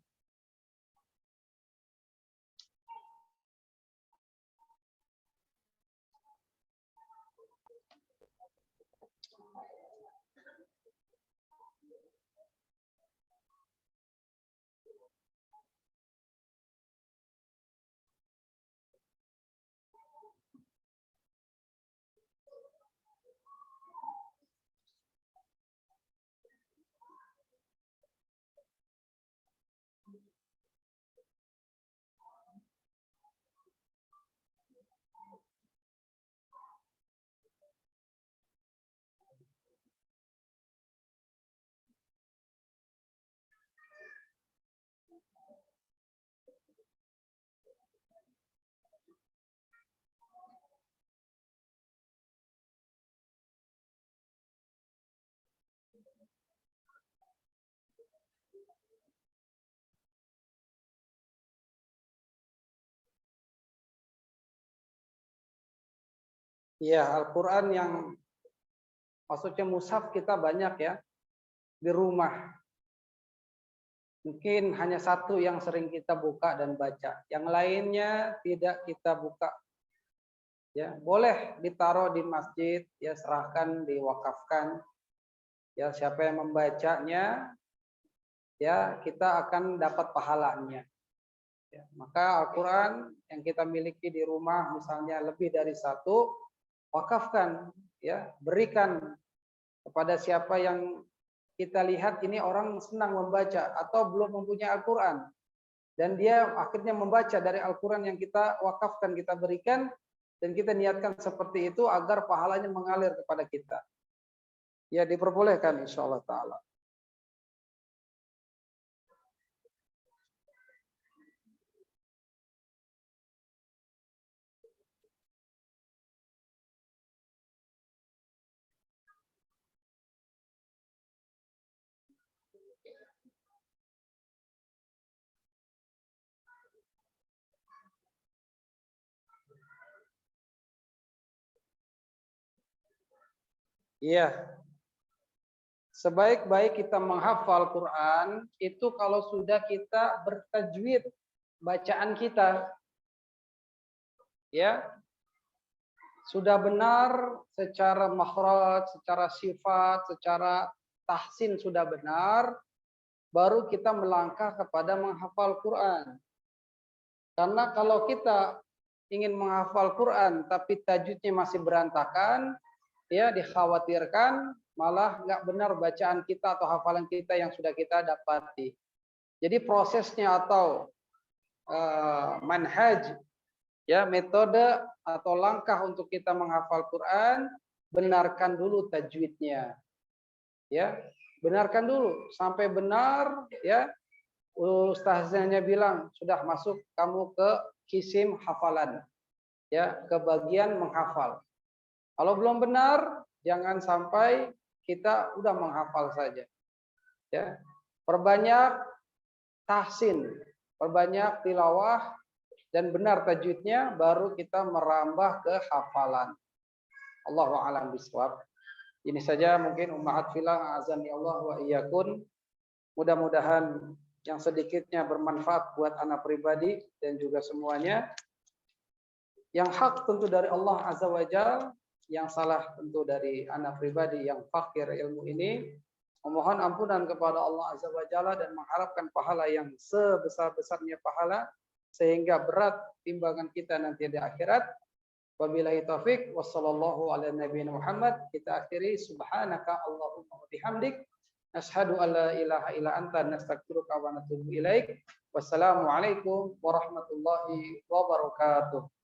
Ya, Al-Quran yang maksudnya mushaf kita banyak ya di rumah. Mungkin hanya satu yang sering kita buka dan baca. Yang lainnya tidak kita buka. Ya, boleh ditaruh di masjid, ya serahkan, diwakafkan. Ya, siapa yang membacanya, ya kita akan dapat pahalanya. Ya, maka Al-Quran yang kita miliki di rumah misalnya lebih dari satu, wakafkan, ya berikan kepada siapa yang kita lihat ini orang senang membaca atau belum mempunyai Al-Quran. Dan dia akhirnya membaca dari Al-Quran yang kita wakafkan, kita berikan, dan kita niatkan seperti itu agar pahalanya mengalir kepada kita. Ya diperbolehkan insya Allah ta'ala. Iya. Sebaik-baik kita menghafal Quran itu kalau sudah kita bertajwid bacaan kita. Ya. Sudah benar secara makhraj, secara sifat, secara tahsin sudah benar, baru kita melangkah kepada menghafal Quran. Karena kalau kita ingin menghafal Quran tapi tajwidnya masih berantakan, ya dikhawatirkan malah nggak benar bacaan kita atau hafalan kita yang sudah kita dapati. Jadi prosesnya atau manhaj, ya metode atau langkah untuk kita menghafal Quran, benarkan dulu tajwidnya. Ya, benarkan dulu sampai benar, ya. Ustaznya bilang sudah masuk kamu ke kisim hafalan. Ya, ke bagian menghafal. Kalau belum benar, jangan sampai kita udah menghafal saja. Ya. Perbanyak tahsin, perbanyak tilawah dan benar tajwidnya, baru kita merambah ke hafalan. Allahu a'lam bishawab. Ini saja mungkin ummahat fillah azani Allah wa iyyakun. Mudah-mudahan yang sedikitnya bermanfaat buat anak pribadi dan juga semuanya. Yang hak tentu dari Allah Azza wa Jalla, yang salah tentu dari anak pribadi yang fakir ilmu ini. Memohon ampunan kepada Allah Azza wa Jalla dan mengharapkan pahala yang sebesar-besarnya pahala sehingga berat timbangan kita nanti di akhirat. Wabillahi taufik wassallallahu ala nabiyina Muhammad. Kita akhiri subhanaka Allahumma wa bihamdik asyhadu an la ilaha illa anta nastaghfiruka wa natubu ilaik. Wassalamualaikum warahmatullahi wabarakatuh.